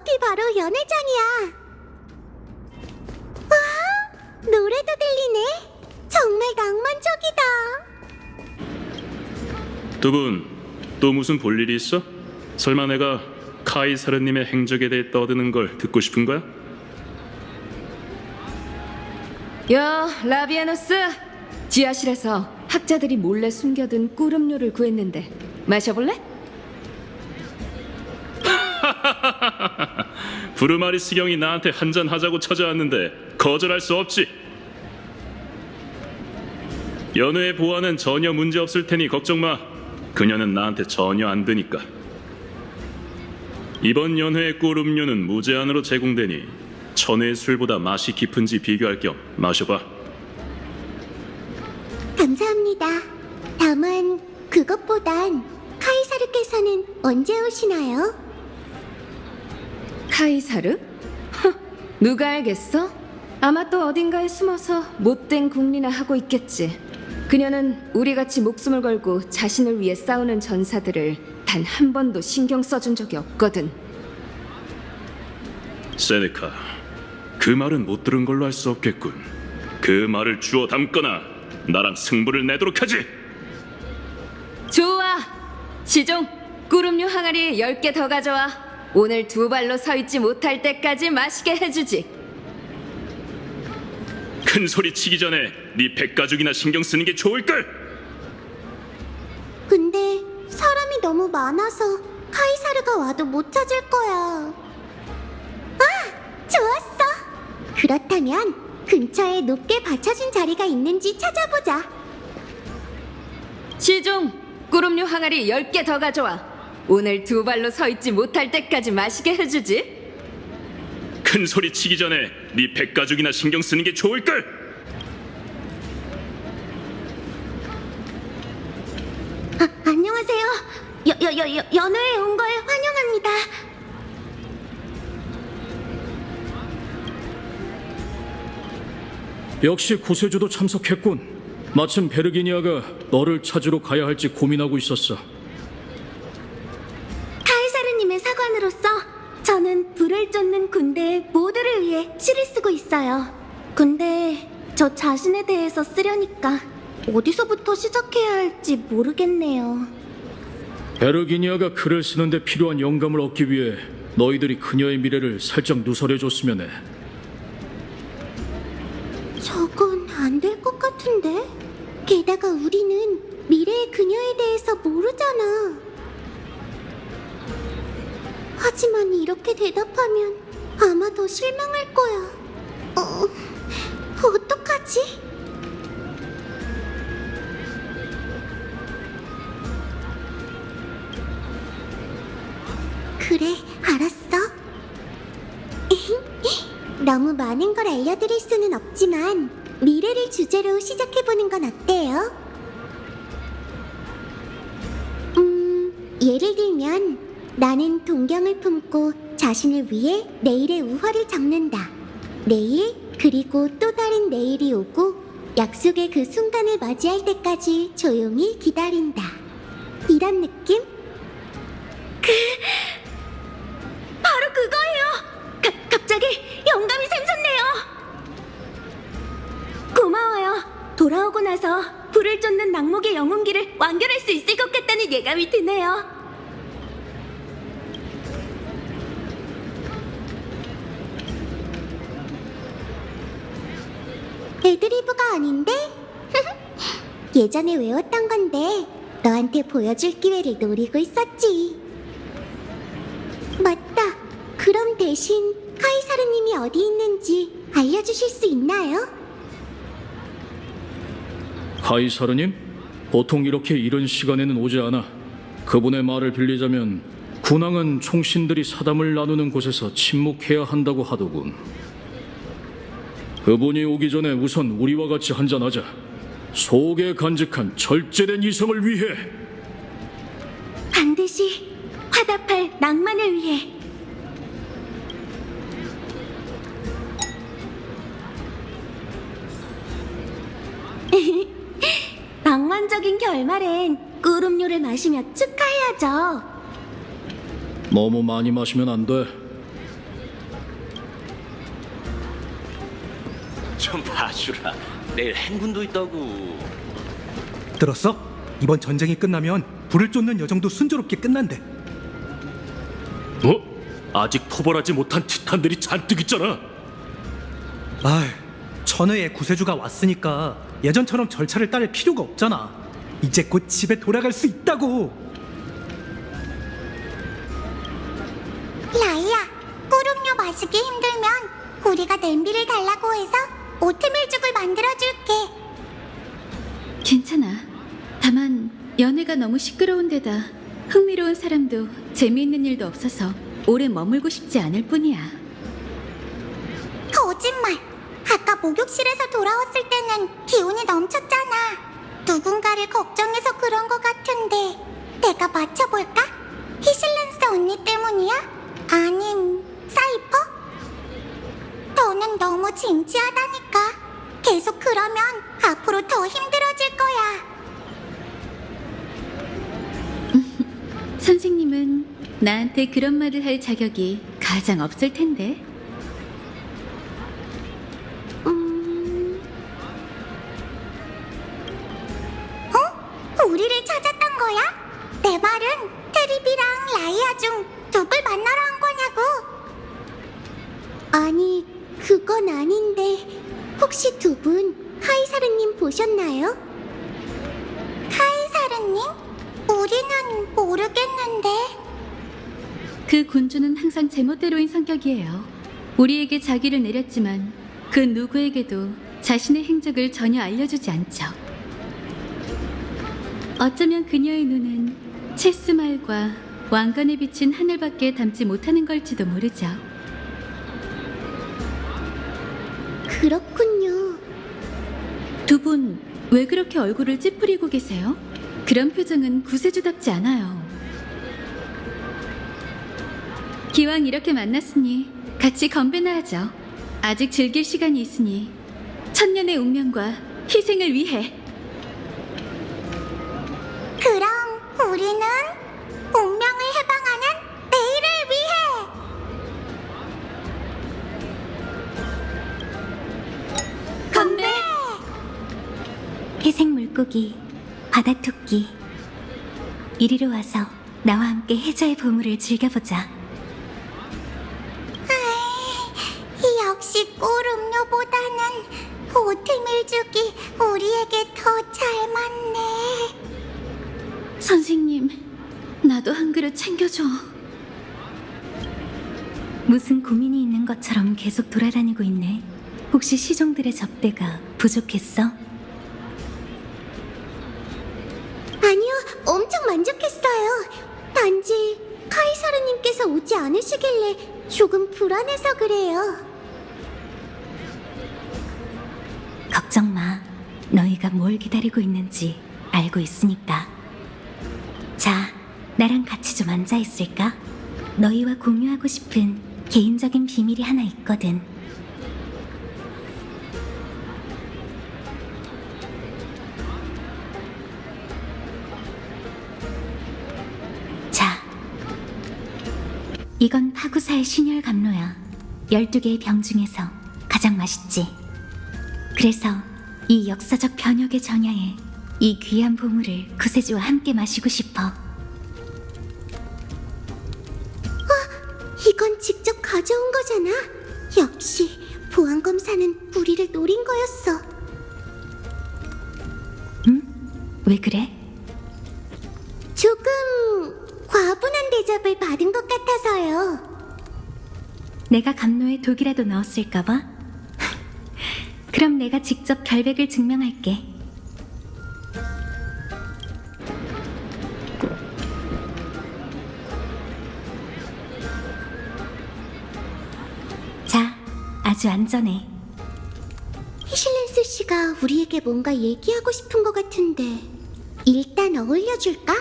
앞이 바로 연회장이야. 와, 노래도 들리네. 정말 낭만적이다. 두 분 또 무슨 볼일이 있어? 설마 내가 카이사르님의 행적에 대해 떠드는 걸 듣고 싶은 거야? 야, 라비아노스! 지하실에서 학자들이 몰래 숨겨둔 꿀음료를 구했는데 마셔볼래? 부르마리스 경이 나한테 한잔 하자고 찾아왔는데 거절할 수 없지. 연우의 보안은 전혀 문제 없을 테니 걱정 마. 그녀는 나한테 전혀 안 되니까. 이번 연회의 꿀음료는 무제한으로 제공되니 천혜의 술보다 맛이 깊은지 비교할 겸 마셔봐. 감사합니다. 다만 그것보단 카이사르께서는 언제 오시나요? 카이사르? 누가 알겠어? 아마 또 어딘가에 숨어서 못된 궁리나 하고 있겠지. 그녀는 우리같이 목숨을 걸고 자신을 위해 싸우는 전사들을 단 한 번도 신경 써준 적이 없거든. 세네카, 그 말은 못 들은 걸로 할 수 없겠군. 그 말을 주워 담거나 나랑 승부를 내도록 하지. 좋아! 시종, 꿀음료 항아리 10개 더 가져와. 오늘 두 발로 서 있지 못할 때까지 마시게 해주지. 큰 소리 치기 전에 네 백가죽이나 신경 쓰는 게 좋을걸. 근데 사람이 너무 많아서 카이사르가 와도 못 찾을 거야. 아, 좋았어. 그렇다면 근처에 높게 받쳐진 자리가 있는지 찾아보자. 시종, 꿀음료 항아리 10개 더 가져와. 오늘 두 발로 서 있지 못할 때까지 마시게 해주지. 큰 소리 치기 전에 네 백가죽이나 신경 쓰는 게 좋을걸. 안녕하세요. 연회에 온 걸 환영합니다. 역시 구세주도 참석했군. 마침 베르기니아가 너를 찾으러 가야 할지 고민하고 있었어. 카이사르님의 사관으로서 저는 불을 쫓는 군대의 모두를 위해 시를 쓰고 있어요. 근데 저 자신에 대해서 쓰려니까 어디서부터 시작해야 할지 모르겠네요. 베르기니아가 글을 쓰는데 필요한 영감을 얻기 위해 너희들이 그녀의 미래를 살짝 누설해줬으면 해. 저건 안 될 것 같은데? 게다가 우리는 미래의 그녀에 대해서 모르잖아. 하지만 이렇게 대답하면 아마 더 실망할 거야. 어떡하지? 그래, 알았어. 너무 많은 걸 알려드릴 수는 없지만 미래를 주제로 시작해보는 건 어때요? 예를 들면 나는 동경을 품고 자신을 위해 내일의 우화를 적는다. 내일, 그리고 또 다른 내일이 오고 약속의 그 순간을 맞이할 때까지 조용히 기다린다. 이런 느낌? 바로 그거예요! 갑자기 영감이 샘솟네요! 고마워요. 돌아오고 나서 불을 쫓는 낙목의 영혼기를 완결할 수 있을 것 같다는 예감이 드네요. 애드리브가 아닌데? 예전에 외웠던 건데 너한테 보여줄 기회를 노리고 있었지. 맞다. 그럼 대신 카이사르님이 어디 있는지 알려주실 수 있나요? 카이사르님? 보통 이렇게 이른 시간에는 오지 않아. 그분의 말을 빌리자면 군왕은 총신들이 사담을 나누는 곳에서 침묵해야 한다고 하더군. 그분이 오기 전에 우선 우리와 같이 한잔하자. 속에 간직한 절제된 이성을 위해. 반드시 화답할 낭만을 위해. 낭만적인 결말엔 꿀음료를 마시며 축하해야죠. 너무 많이 마시면 안 돼. 좀 봐주라. 내일 행군도 있다고. 들었어? 이번 전쟁이 끝나면 불을 쫓는 여정도 순조롭게 끝난대. 아직 토벌하지 못한 티탄들이 잔뜩 있잖아. 아휴, 천혜의 구세주가 왔으니까 예전처럼 절차를 따를 필요가 없잖아. 이제 곧 집에 돌아갈 수 있다고. 라이야, 꿀음료 마시기 힘들면 우리가 냄비를 달라고 해서 오트밀죽을 만들어줄게. 괜찮아. 다만 연애가 너무 시끄러운 데다 흥미로운 사람도 재미있는 일도 없어서 오래 머물고 싶지 않을 뿐이야. 거짓말. 아까 목욕실에서 돌아왔을 때는 기운이 넘쳤잖아. 누군가를 걱정해서 그런 것 같은데 내가 맞춰볼까? 히실랜스 언니 때문이야? 아님 사이퍼? 너는 너무 진지하다니까. 계속 그러면 앞으로 더 힘들어질 거야. 선생님은 나한테 그런 말을 할 자격이 가장 없을 텐데. 우리를 찾았던 거야? 내 말은 테리비랑 라이아 중 누굴 만나러 한 거냐고. 아니, 그건 아닌데 혹시 두 분 카이사르님 보셨나요? 카이사르님? 우리는 모르겠는데. 그 군주는 항상 제멋대로인 성격이에요. 우리에게 자기를 내렸지만 그 누구에게도 자신의 행적을 전혀 알려주지 않죠. 어쩌면 그녀의 눈은 체스말과 왕관에 비친 하늘밖에 담지 못하는 걸지도 모르죠. 그렇군요. 두 분 왜 그렇게 얼굴을 찌푸리고 계세요? 그런 표정은 구세주답지 않아요. 기왕 이렇게 만났으니 같이 건배나 하죠. 아직 즐길 시간이 있으니 천년의 운명과 희생을 위해. 그럼 우리는 운명을 해방하는 내일을 위해. 건배! 회색 물고기, 바다토끼, 이리로 와서 나와 함께 해저의 보물을 즐겨보자. 역시 꿀 음료보다는 오트밀죽이 우리에게 더 잘 맞네. 선생님, 나도 한 그릇 챙겨줘. 무슨 고민이 있는 것처럼 계속 돌아다니고 있네. 혹시 시종들의 접대가 부족했어? 아니요, 엄청 만족했어요. 단지 카이사르님께서 오지 않으시길래 조금 불안해서 그래요. 걱정 마. 너희가 뭘 기다리고 있는지 알고 있으니까. 자, 나랑 같이 좀 앉아 있을까? 너희와 공유하고 싶은 개인적인 비밀이 하나 있거든. 자, 이건 파구사의 신혈 감로야. 12개의 병 중에서 가장 맛있지. 그래서 이 역사적 변혁의 전야에 이 귀한 보물을 구세주와 함께 마시고 싶어. 이건 직접 가져온 거잖아. 역시 보안검사는 우리를 노린 거였어. 응? 왜 그래? 조금 과분한 대접을 받은 것 같아서요. 내가 감로에 독이라도 넣었을까봐? 그럼 내가 직접 결백을 증명할게. 자, 아주 안전해. 히실랜스 씨가 우리에게 뭔가 얘기하고 싶은 것 같은데 일단 어울려줄까?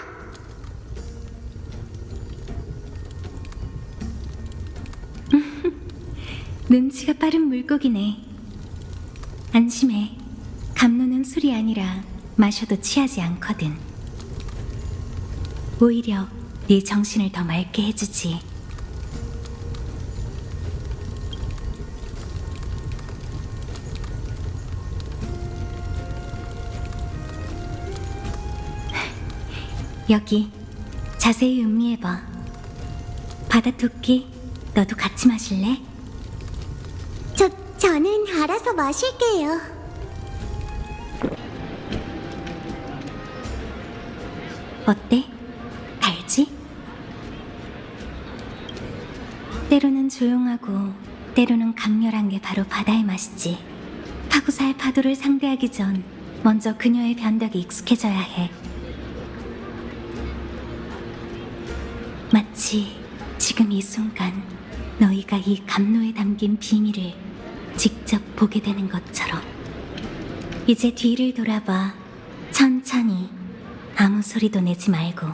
눈치가 빠른 물고기네. 안심해. 감로는 술이 아니라 마셔도 취하지 않거든. 오히려 네 정신을 더 맑게 해주지. 여기 자세히 음미해봐. 바다토끼, 너도 같이 마실래? 저는 알아서 마실게요. 어때? 달지? 때로는 조용하고 때로는 강렬한 게 바로 바다의 맛이지. 파고살 파도를 상대하기 전 먼저 그녀의 변덕에 익숙해져야 해. 마치 지금 이 순간 너희가 이 감로에 담긴 비밀을 직접 보게 되는 것처럼. 이제 뒤를 돌아봐. 천천히. 아무 소리도 내지 말고.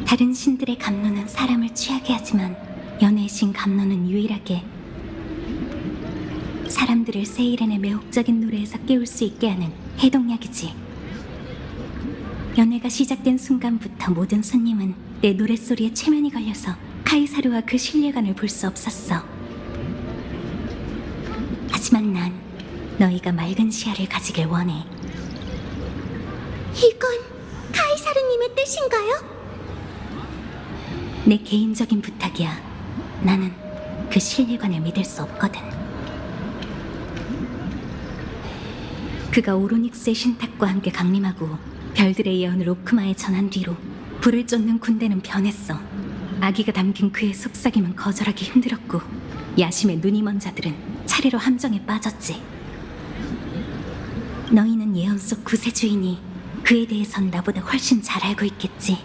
다른 신들의 감로는 사람을 취하게 하지만 연애의 신 감로는 유일하게 사람들을 세이렌의 매혹적인 노래에서 깨울 수 있게 하는 해독약이지. 연애가 시작된 순간부터 모든 손님은 내 노랫소리에 최면이 걸려서 카이사르와 그 신뢰관을 볼 수 없었어. 하지만 난 너희가 맑은 시야를 가지길 원해. 이건 카이사르님의 뜻인가요? 내 개인적인 부탁이야. 나는 그 신뢰관을 믿을 수 없거든. 그가 오로닉스의 신탁과 함께 강림하고 별들의 예언을 오크마에 전한 뒤로 불을 쫓는 군대는 변했어. 아기가 담긴 그의 속삭임은 거절하기 힘들었고 야심에 눈이 먼 자들은 차례로 함정에 빠졌지. 너희는 예언 속 구세주이니 그에 대해선 나보다 훨씬 잘 알고 있겠지.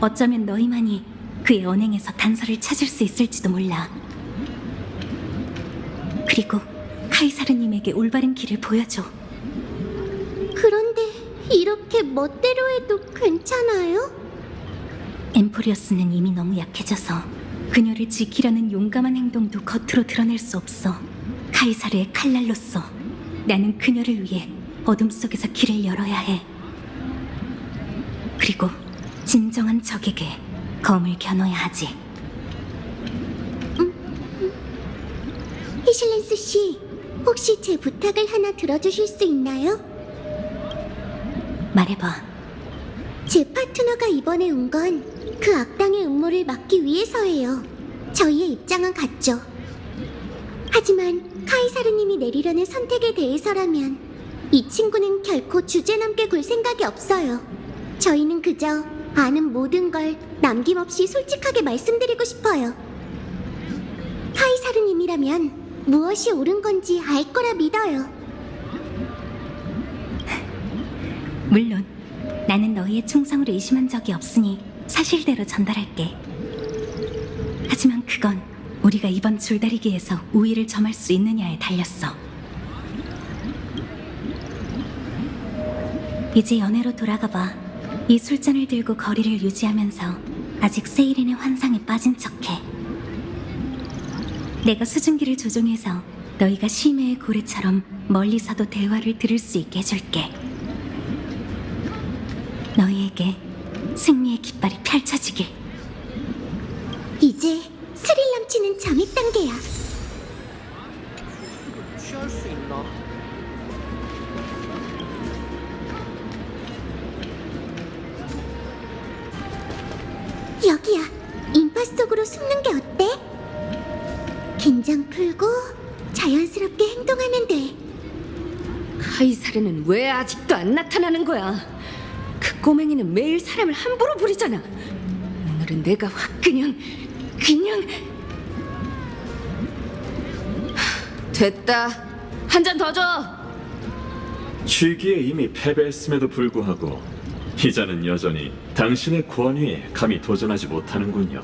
어쩌면 너희만이 그의 언행에서 단서를 찾을 수 있을지도 몰라. 그리고 카이사르님에게 올바른 길을 보여줘. 그런데 이렇게 멋대로 해도 괜찮아요? 엠포리어스는 이미 너무 약해져서 그녀를 지키려는 용감한 행동도 겉으로 드러낼 수 없어. 카이사르의 칼날로서 나는 그녀를 위해 어둠 속에서 길을 열어야 해. 그리고 진정한 적에게 검을 겨눠야 하지. 히실렌스 씨, 혹시 제 부탁을 하나 들어주실 수 있나요? 말해봐. 제 파트너가 이번에 온 건 그 악당의 음모를 막기 위해서예요. 저희의 입장은 같죠. 하지만 카이사르님이 내리려는 선택에 대해서라면 이 친구는 결코 주제넘게 굴 생각이 없어요. 저희는 그저 아는 모든 걸 남김없이 솔직하게 말씀드리고 싶어요. 카이사르님이라면 무엇이 옳은 건지 알 거라 믿어요. 물론 나는 너희의 충성을 의심한 적이 없으니 사실대로 전달할게. 하지만 그건 우리가 이번 줄다리기에서 우위를 점할 수 있느냐에 달렸어. 이제 연애로 돌아가봐. 이 술잔을 들고 거리를 유지하면서 아직 세이렌의 환상에 빠진 척해. 내가 수증기를 조종해서 너희가 심해의 고래처럼 멀리서도 대화를 들을 수 있게 해줄게. 너희에게 승리의 깃발이 펼쳐지길. 이제 스릴 넘치는 잠입 단계야. 취할 수 있나? 여기야. 인파 속으로 숨는 게 어때? 긴장 풀고 자연스럽게 행동하면 돼. 카이사르는 왜 아직도 안 나타나는 거야? 그 꼬맹이는 매일 사람을 함부로 부리잖아. 오늘은 내가 확 그냥 됐다. 한 잔 더 줘. 취기에 이미 패배했음에도 불구하고 이자는 여전히 당신의 권위에 감히 도전하지 못하는군요.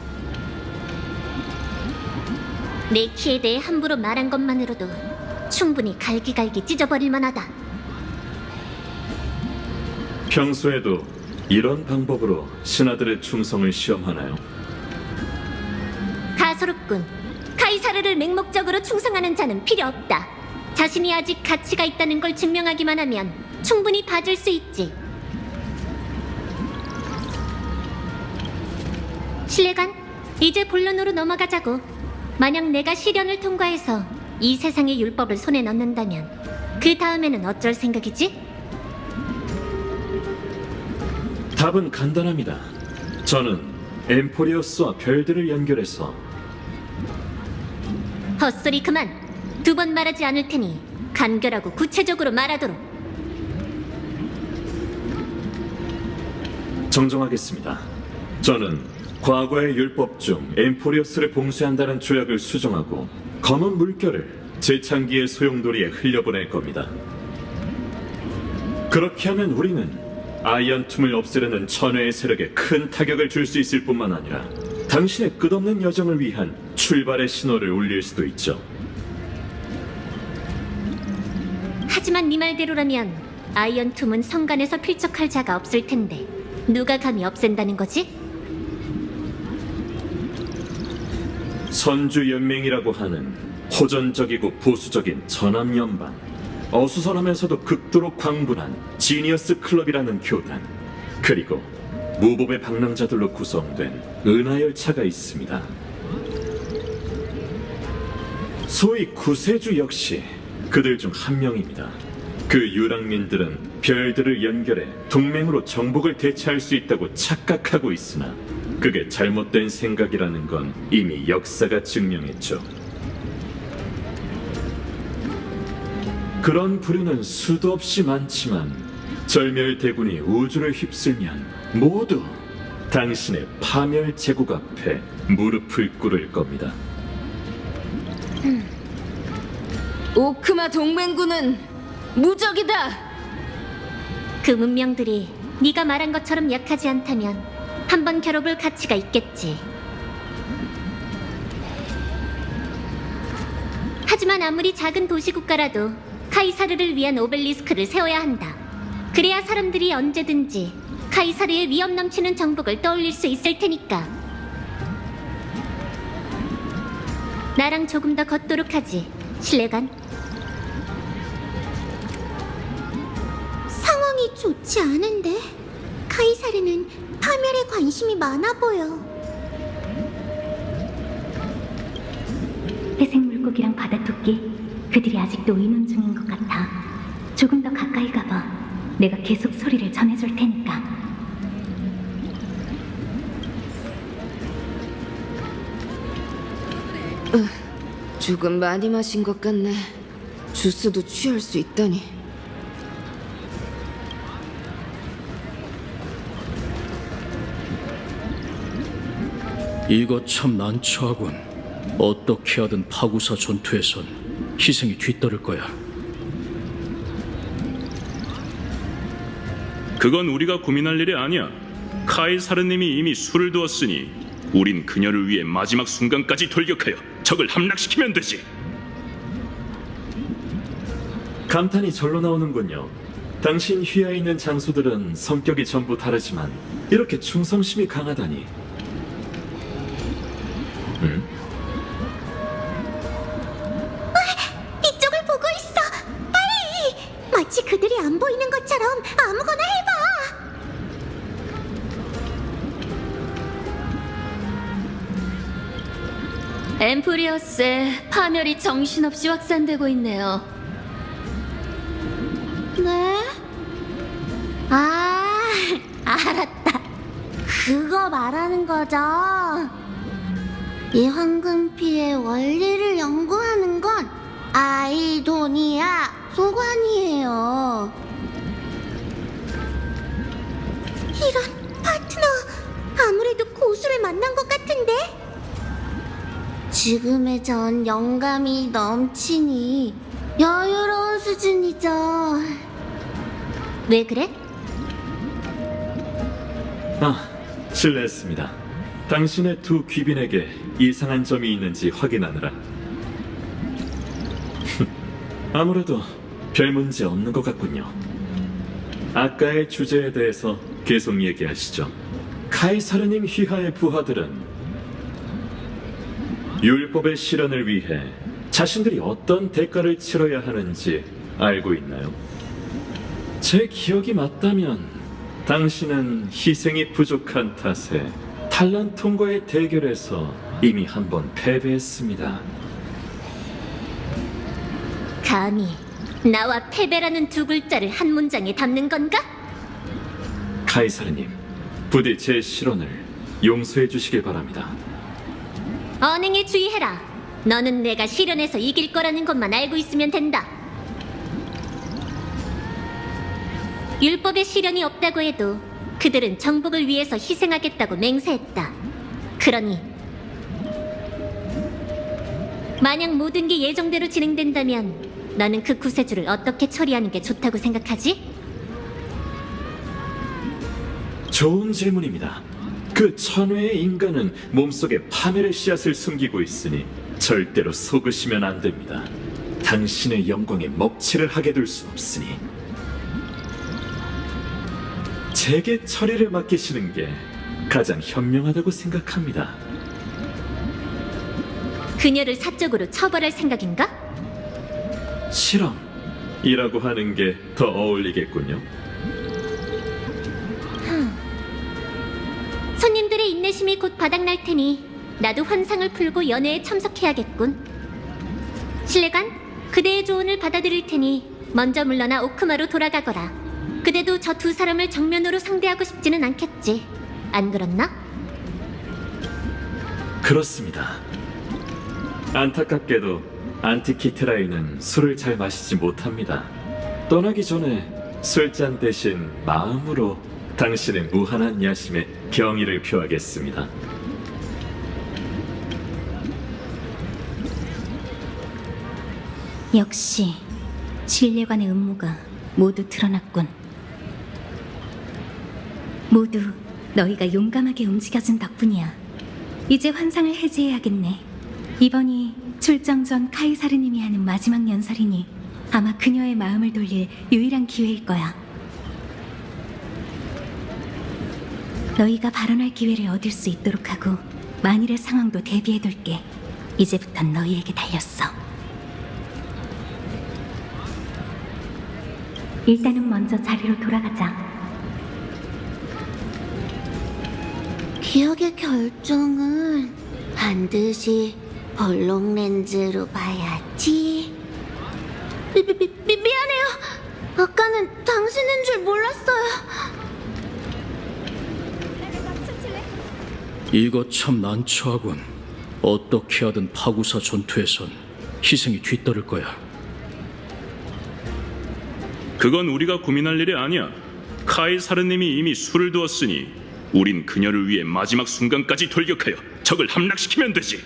내 키에 대해 함부로 말한 것만으로도 충분히 갈기갈기 찢어버릴 만하다. 평소에도 이런 방법으로 신하들의 충성을 시험하나요? 가소롭군. 카이사르를 맹목적으로 충성하는 자는 필요 없다. 자신이 아직 가치가 있다는 걸 증명하기만 하면 충분히 봐줄 수 있지. 신뢰관, 이제 본론으로 넘어가자고. 만약 내가 시련을 통과해서 이 세상의 율법을 손에 넣는다면 그 다음에는 어쩔 생각이지? 답은 간단합니다. 저는 엠포리어스와 별들을 연결해서 헛소리 그만. 2번 말하지 않을 테니 간결하고 구체적으로 말하도록. 정정하겠습니다. 저는 과거의 율법 중 엠포리어스를 봉쇄한다는 조약을 수정하고 검은 물결을 재창기의 소용돌이에 흘려보낼 겁니다. 그렇게 하면 우리는 아이언 툼을 없애려는 천회의 세력에 큰 타격을 줄 수 있을 뿐만 아니라 당신의 끝없는 여정을 위한 출발의 신호를 울릴 수도 있죠. 하지만 네 말대로라면 아이언 툼은 성간에서 필적할 자가 없을 텐데 누가 감히 없앤다는 거지? 선주연맹이라고 하는 호전적이고 보수적인 전함연방, 어수선하면서도 극도로 광분한 지니어스 클럽이라는 교단, 그리고 무법의 방랑자들로 구성된 은하열차가 있습니다. 소위 구세주 역시 그들 중 한 명입니다. 그 유랑민들은 별들을 연결해 동맹으로 정복을 대체할 수 있다고 착각하고 있으나 그게 잘못된 생각이라는 건 이미 역사가 증명했죠. 그런 부류는 수도 없이 많지만 절멸대군이 우주를 휩쓸면 모두 당신의 파멸 제국 앞에 무릎을 꿇을 겁니다. 오크마 동맹군은 무적이다. 그 문명들이 네가 말한 것처럼 약하지 않다면 한번 겨뤄볼 가치가 있겠지. 하지만 아무리 작은 도시국가라도 카이사르를 위한 오벨리스크를 세워야 한다. 그래야 사람들이 언제든지 카이사르의 위험 넘치는 정복을 떠올릴 수 있을 테니까. 나랑 조금 더 걷도록 하지, 신뢰관. 상황이 좋지 않은데? 카이사르는 파멸에 관심이 많아 보여. 회색 물고기랑 바다토끼, 그들이 아직도 의논 중인 것 같아. 조금 더 가까이 가봐. 내가 계속 소리를 전해줄 테니까. 조금 많이 마신 것 같네. 주스도 취할 수 있다니. 이거 참 난처하군. 어떻게 하든 파구사 전투에선 희생이 뒤따를 거야. 그건 우리가 고민할 일이 아니야. 카이사르님이 이미 수를 두었으니 우린 그녀를 위해 마지막 순간까지 돌격하여 적을 함락시키면 되지. 감탄이 절로 나오는군요. 당신 휘하에 있는 장소들은 성격이 전부 다르지만 이렇게 충성심이 강하다니. 이쪽을 보고 있어! 빨리! 마치 그들이 안 보이는 것처럼 아무거나 해봐! 엠프리어스의 파멸이 정신없이 확산되고 있네요. 네? 아, 알았다. 그거 말하는 거죠? 이 황금피의 원리를 연구하는 건 아이도니아 소관이에요. 이런 파트너, 아무래도 고수를 만난 것 같은데? 지금의 전 영감이 넘치니 여유로운 수준이죠. 왜 그래? 실례했습니다. 당신의 두 귀빈에게 이상한 점이 있는지 확인하느라. 아무래도 별 문제 없는 것 같군요. 아까의 주제에 대해서 계속 얘기하시죠. 카이사르님 휘하의 부하들은 율법의 실현을 위해 자신들이 어떤 대가를 치러야 하는지 알고 있나요? 제 기억이 맞다면 당신은 희생이 부족한 탓에 한란통과의 대결에서 이미 한 번 패배했습니다. 감히 나와 패배라는 두 글자를 한 문장에 담는 건가? 카이사르님, 부디 제 실언을 용서해 주시길 바랍니다. 언행에 주의해라. 너는 내가 실현해서 이길 거라는 것만 알고 있으면 된다. 율법에 실현이 없다고 해도 그들은 정복을 위해서 희생하겠다고 맹세했다. 그러니 만약 모든 게 예정대로 진행된다면 너는 그 구세주를 어떻게 처리하는 게 좋다고 생각하지? 좋은 질문입니다. 그 천외의 인간은 몸속에 파멸의 씨앗을 숨기고 있으니 절대로 속으시면 안 됩니다. 당신의 영광에 먹칠을 하게 둘 수 없으니 제게 처리를 맡기시는 게 가장 현명하다고 생각합니다. 그녀를 사적으로 처벌할 생각인가? 실험이라고 하는 게 더 어울리겠군요. 손님들의 인내심이 곧 바닥날 테니 나도 환상을 풀고 연회에 참석해야겠군. 신뢰관, 그대의 조언을 받아들일 테니 먼저 물러나 오크마로 돌아가거라. 그대도 저 두 사람을 정면으로 상대하고 싶지는 않겠지. 안 그렇나? 그렇습니다. 안타깝게도 안티키테라이는 술을 잘 마시지 못합니다. 떠나기 전에 술잔 대신 마음으로 당신의 무한한 야심에 경의를 표하겠습니다. 역시 신뢰관의 음모가 모두 드러났군. 모두 너희가 용감하게 움직여준 덕분이야. 이제 환상을 해제해야겠네. 이번이 출정 전 카이사르님이 하는 마지막 연설이니 아마 그녀의 마음을 돌릴 유일한 기회일 거야. 너희가 발언할 기회를 얻을 수 있도록 하고 만일의 상황도 대비해둘게. 이제부턴 너희에게 달렸어. 일단은 먼저 자리로 돌아가자. 기억의 결정은 반드시 벌록 렌즈로 봐야지. 미안해요. 아까는 당신인 줄 몰랐어요. 이거 참 난처하군. 어떻게 하든 파구사 전투에선 희생이 뒤따를 거야. 그건 우리가 고민할 일이 아니야. 카이사르님이 이미 술을 두었으니 우린 그녀를 위해 마지막 순간까지 돌격하여 적을 함락시키면 되지.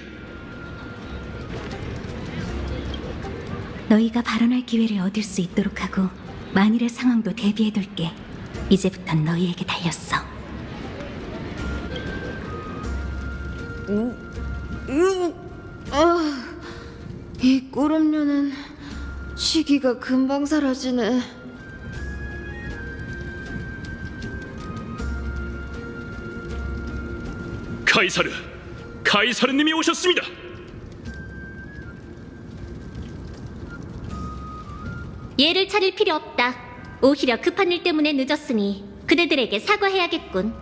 너희가 발언할 기회를 얻을 수 있도록 하고 만일의 상황도 대비해둘게. 이제부턴 너희에게 달렸어. 이 꿀음료는 시기가 금방 사라지네. 카이사르님이 오셨습니다. 얘를 차릴 필요 없다. 오히려 급한 일 때문에 늦었으니 그대들에게 사과해야겠군.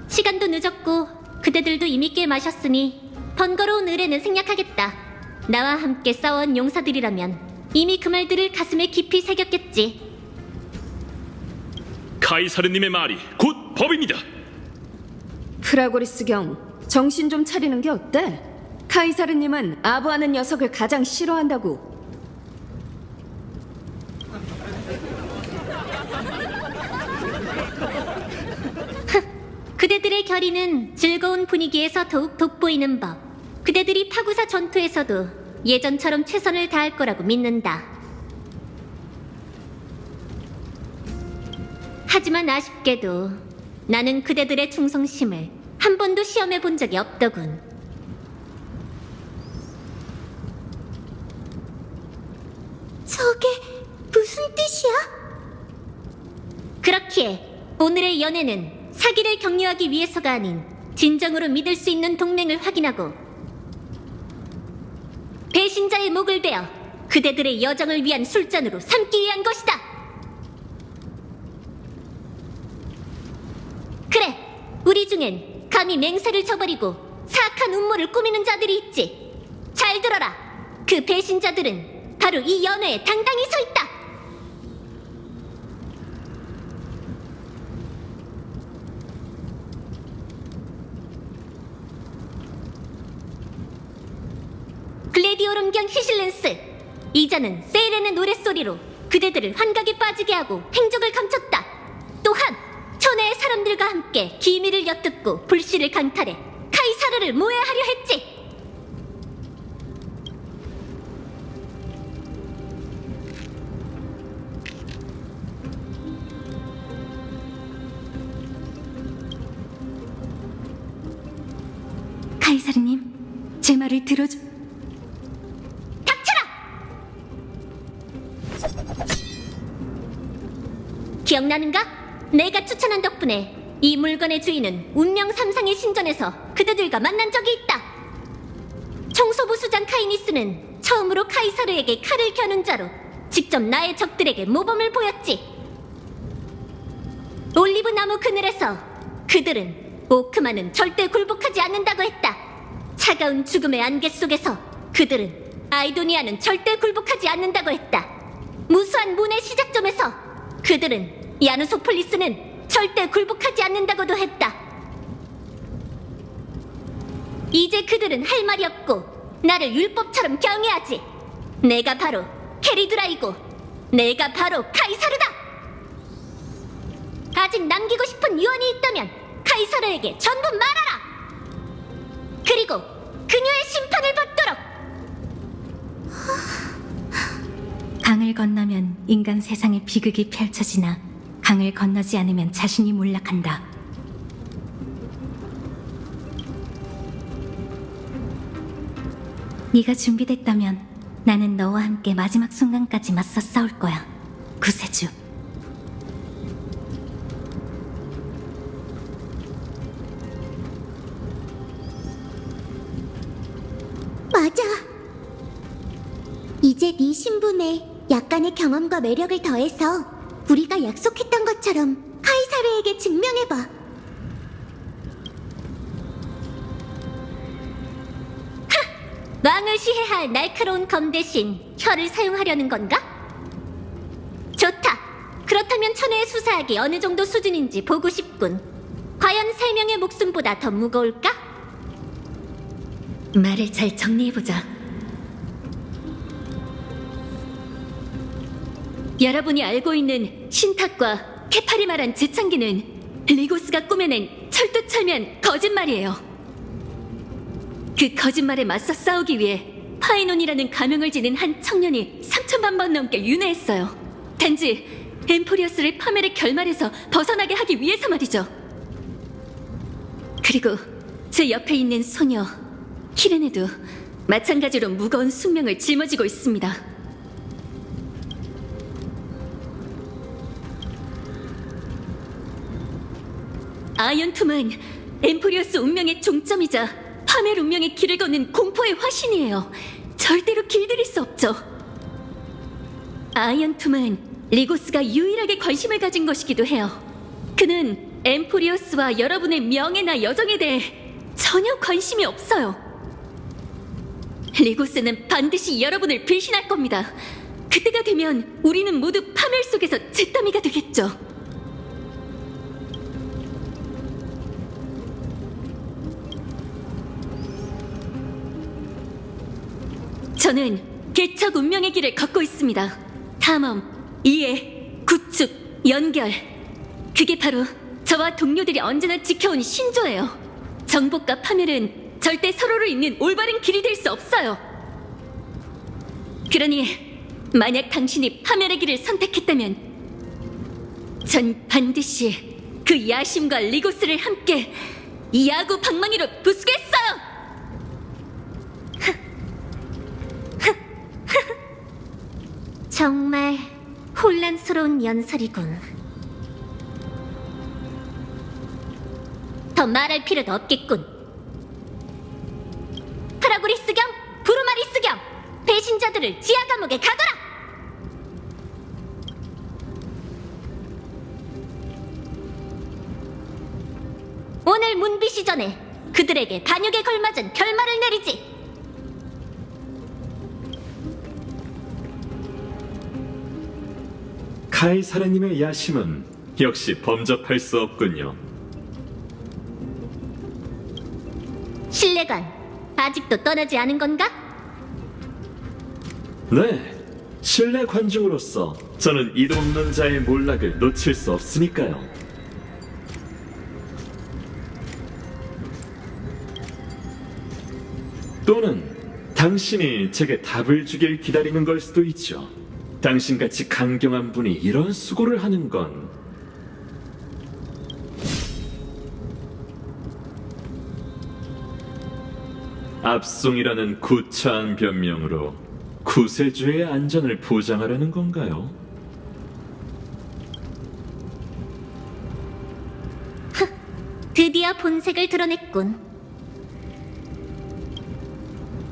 시간도 늦었고 그대들도 이미 꽤 마셨으니 번거로운 의뢰는 생략하겠다. 나와 함께 싸워온 용사들이라면 이미 그 말들을 가슴에 깊이 새겼겠지. 카이사르님의 말이 곧 법입니다. 프라고리스 경, 정신 좀 차리는 게 어때? 카이사르님은 아부하는 녀석을 가장 싫어한다고. 그대들의 결의는 즐거운 분위기에서 더욱 돋보이는 법. 그대들이 파구사 전투에서도 예전처럼 최선을 다할 거라고 믿는다. 하지만 아쉽게도 나는 그대들의 충성심을 한 번도 시험해 본 적이 없더군. 저게 무슨 뜻이야? 그렇기에 오늘의 연애는 사기를 격려하기 위해서가 아닌 진정으로 믿을 수 있는 동맹을 확인하고 배신자의 목을 베어 그대들의 여정을 위한 술잔으로 삼기 위한 것이다. 중엔 감히 맹세를 저버리고 사악한 음모를 꾸미는 자들이 있지. 잘 들어라. 그 배신자들은 바로 이 연회에 당당히 서 있다. 글래디오름경 히실렌스, 이자는 세이렌의 노랫소리로 그대들을 환각에 빠지게 하고 행적을 감췄다. 또한 천하의 사람들과 함께 기밀을 엿듣고 불씨를 강탈해 카이사르를 모해하려 했지. 카이사르님, 제 말을 들어줘. 기억나는가? 내가 추천한 덕분에 이 물건의 주인은 운명 삼상의 신전에서 그대들과 만난 적이 있다. 청소부 수장 카이니스는 처음으로 카이사르에게 칼을 겨눈 자로 직접 나의 적들에게 모범을 보였지. 올리브 나무 그늘에서 그들은 오크만은 절대 굴복하지 않는다고 했다. 차가운 죽음의 안개 속에서 그들은 아이도니아는 절대 굴복하지 않는다고 했다. 무수한 문의 시작점에서 그들은 야누소폴리스는 절대 굴복하지 않는다고도 했다. 이제 그들은 할 말이 없고 나를 율법처럼 경외하지. 내가 바로 캐리드라이고 내가 바로 카이사르다. 아직 남기고 싶은 유언이 있다면 카이사르에게 전부 말하라. 그리고 그녀의 심판을 받도록. 강을 건너면 인간 세상의 비극이 펼쳐지나 강을 건너지 않으면 자신이 몰락한다. 네가 준비됐다면 나는 너와 함께 마지막 순간까지 맞서 싸울 거야, 구세주. 맞아. 이제 네 신분에 약간의 경험과 매력을 더해서 우리가 약속했던 것처럼 카이사르에게 증명해봐. 하! 왕을 시해할 날카로운 검 대신 혀를 사용하려는 건가? 좋다. 그렇다면 천혜의 수사학이 어느 정도 수준인지 보고 싶군. 과연 3명의 목숨보다 더 무거울까? 말을 잘 정리해보자. 여러분이 알고 있는 신탁과 케팔이 말한 제창기는 리고스가 꾸며낸 철두철미한 거짓말이에요. 그 거짓말에 맞서 싸우기 위해 파이논이라는 가명을 지닌 한 청년이 3,000만 번 넘게 윤회했어요. 단지 엠포리어스를 파멸의 결말에서 벗어나게 하기 위해서 말이죠. 그리고 제 옆에 있는 소녀 키렌에도 마찬가지로 무거운 숙명을 짊어지고 있습니다. 아이언툼은 엠포리어스 운명의 종점이자 파멸 운명의 길을 걷는 공포의 화신이에요. 절대로 길들일 수 없죠. 아이언툼은 리고스가 유일하게 관심을 가진 것이기도 해요. 그는 엠포리어스와 여러분의 명예나 여정에 대해 전혀 관심이 없어요. 리고스는 반드시 여러분을 배신할 겁니다. 그때가 되면 우리는 모두 파멸 속에서 잿더미가 되겠죠. 저는 개척 운명의 길을 걷고 있습니다. 탐험, 이해, 구축, 연결. 그게 바로 저와 동료들이 언제나 지켜온 신조예요. 정복과 파멸은 절대 서로를 잇는 올바른 길이 될 수 없어요. 그러니 만약 당신이 파멸의 길을 선택했다면 전 반드시 그 야심과 리고스를 함께 야구 방망이로 부수겠어요. 정말 혼란스러운 연설이군. 더 말할 필요도 없겠군. 프라고리스경, 브루마리스경, 배신자들을 지하 감옥에 가둬라! 오늘 문비시 전에 그들에게 반역에 걸맞은 결말을 내리지. 카이사르님의 야심은 역시 범접할 수 없군요. 신뢰관, 아직도 떠나지 않은 건가? 네, 신뢰 관중으로서 저는 이도 없는 자의 몰락을 놓칠 수 없으니까요. 또는 당신이 제게 답을 주길 기다리는 걸 수도 있죠. 당신같이 강경한 분이 이런 수고를 하는 건 압송이라는 구차한 변명으로 구세주의 안전을 보장하려는 건가요? 드디어 본색을 드러냈군.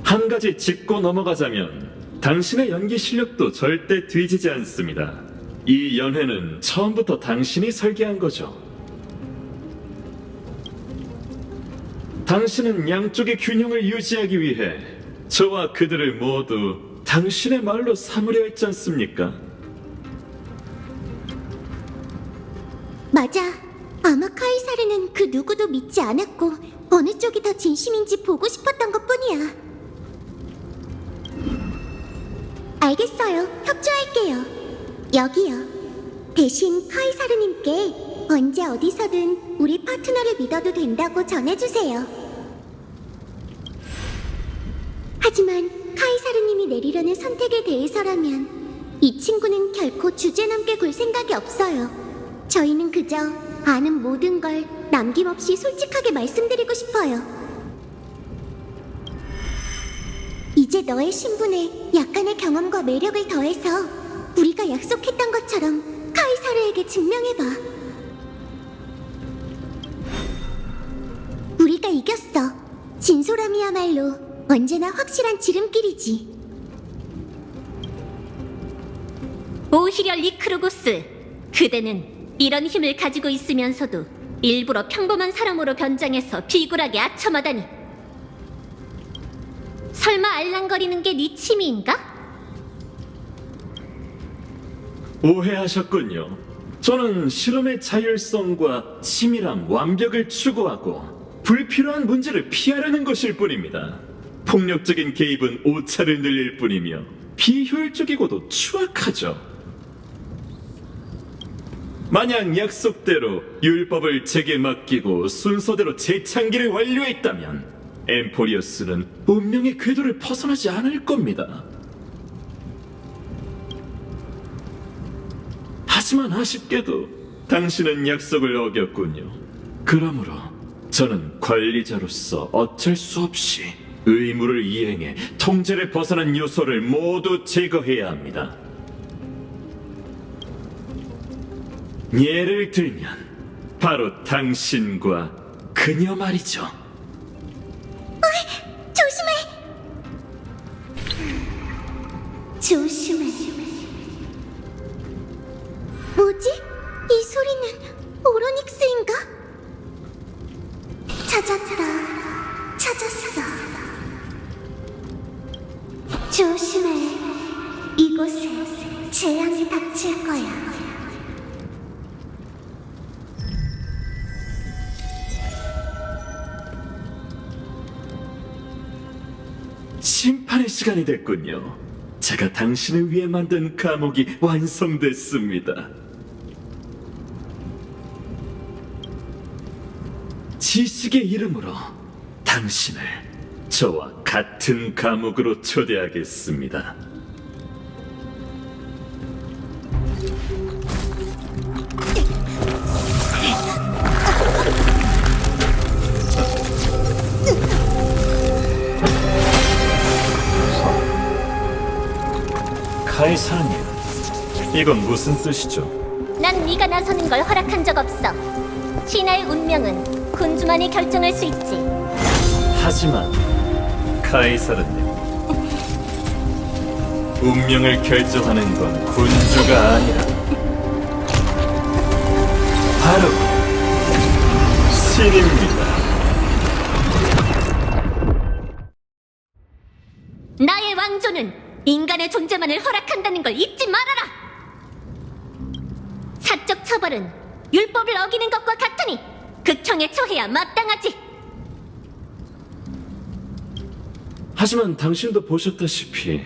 한 가지 짚고 넘어가자면 당신의 연기 실력도 절대 뒤지지 않습니다. 이 연회는 처음부터 당신이 설계한 거죠. 당신은 양쪽의 균형을 유지하기 위해 저와 그들을 모두 당신의 말로 삼으려 했지 않습니까? 맞아. 아마 카이사르는 그 누구도 믿지 않았고 어느 쪽이 더 진심인지 보고 싶었던 것뿐이야. 알겠어요. 협조할게요. 여기요. 대신 카이사르님께 언제 어디서든 우리 파트너를 믿어도 된다고 전해주세요. 하지만 카이사르님이 내리려는 선택에 대해서라면 이 친구는 결코 주제넘게 굴 생각이 없어요. 저희는 그저 아는 모든 걸 남김없이 솔직하게 말씀드리고 싶어요. 이제 너의 신분에 약간의 경험과 매력을 더해서 우리가 약속했던 것처럼 카이사르에게 증명해봐. 우리가 이겼어. 진솔함이야말로 언제나 확실한 지름길이지. 오히려 리크루고스, 그대는 이런 힘을 가지고 있으면서도 일부러 평범한 사람으로 변장해서 비굴하게 아첨하다니. 설마 알랑거리는 게 네 취미인가? 오해하셨군요. 저는 실험의 자율성과 치밀함, 완벽을 추구하고 불필요한 문제를 피하려는 것일 뿐입니다. 폭력적인 개입은 오차를 늘릴 뿐이며 비효율적이고도 추악하죠. 만약 약속대로 율법을 제게 맡기고 순서대로 재창기를 완료했다면 엠포리어스는 운명의 궤도를 벗어나지 않을 겁니다. 하지만 아쉽게도 당신은 약속을 어겼군요. 그러므로 저는 관리자로서 어쩔 수 없이 의무를 이행해 통제를 벗어난 요소를 모두 제거해야 합니다. 예를 들면 바로 당신과 그녀 말이죠. 조심해. 뭐지? 이 소리는 오로닉스인가? 찾았다. 찾았어. 조심해. 이곳에 재앙이 닥칠 거야. 심판의 시간이 됐군요. 제가 당신을 위해 만든 감옥이 완성됐습니다. 지식의 이름으로 당신을 저와 같은 감옥으로 초대하겠습니다. 카이사르님, 이건 무슨 뜻이죠? 난 네가 나서는 걸 허락한 적 없어. 신하의 운명은 군주만이 결정할 수 있지. 하지만 카이사르님, 운명을 결정하는 건 군주가 아니라 바로 신입니다. 창조는 인간의 존재만을 허락한다는 걸 잊지 말아라. 사적 처벌은 율법을 어기는 것과 같으니 극형에 처해야 마땅하지. 하지만 당신도 보셨다시피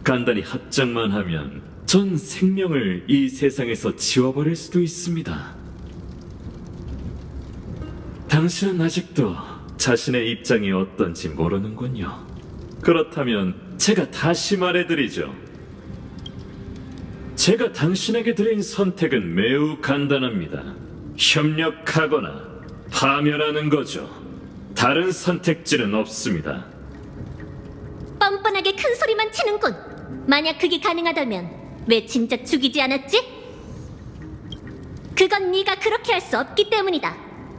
간단히 합작만 하면 전 생명을 이 세상에서 지워버릴 수도 있습니다. 당신은 아직도 자신의 입장이 어떤지 모르는군요. 그렇다면 제가 다시 말해드리죠. 제가 당신에게 드린 선택은 매우 간단합니다. 협력하거나 파멸하는 거죠. 다른 선택지는 없습니다. 뻔뻔하게 큰 소리만 치는군. 만약 그게 가능하다면 왜 진작 죽이지 않았지? 그건 네가 그렇게 할 수 없기 때문이다.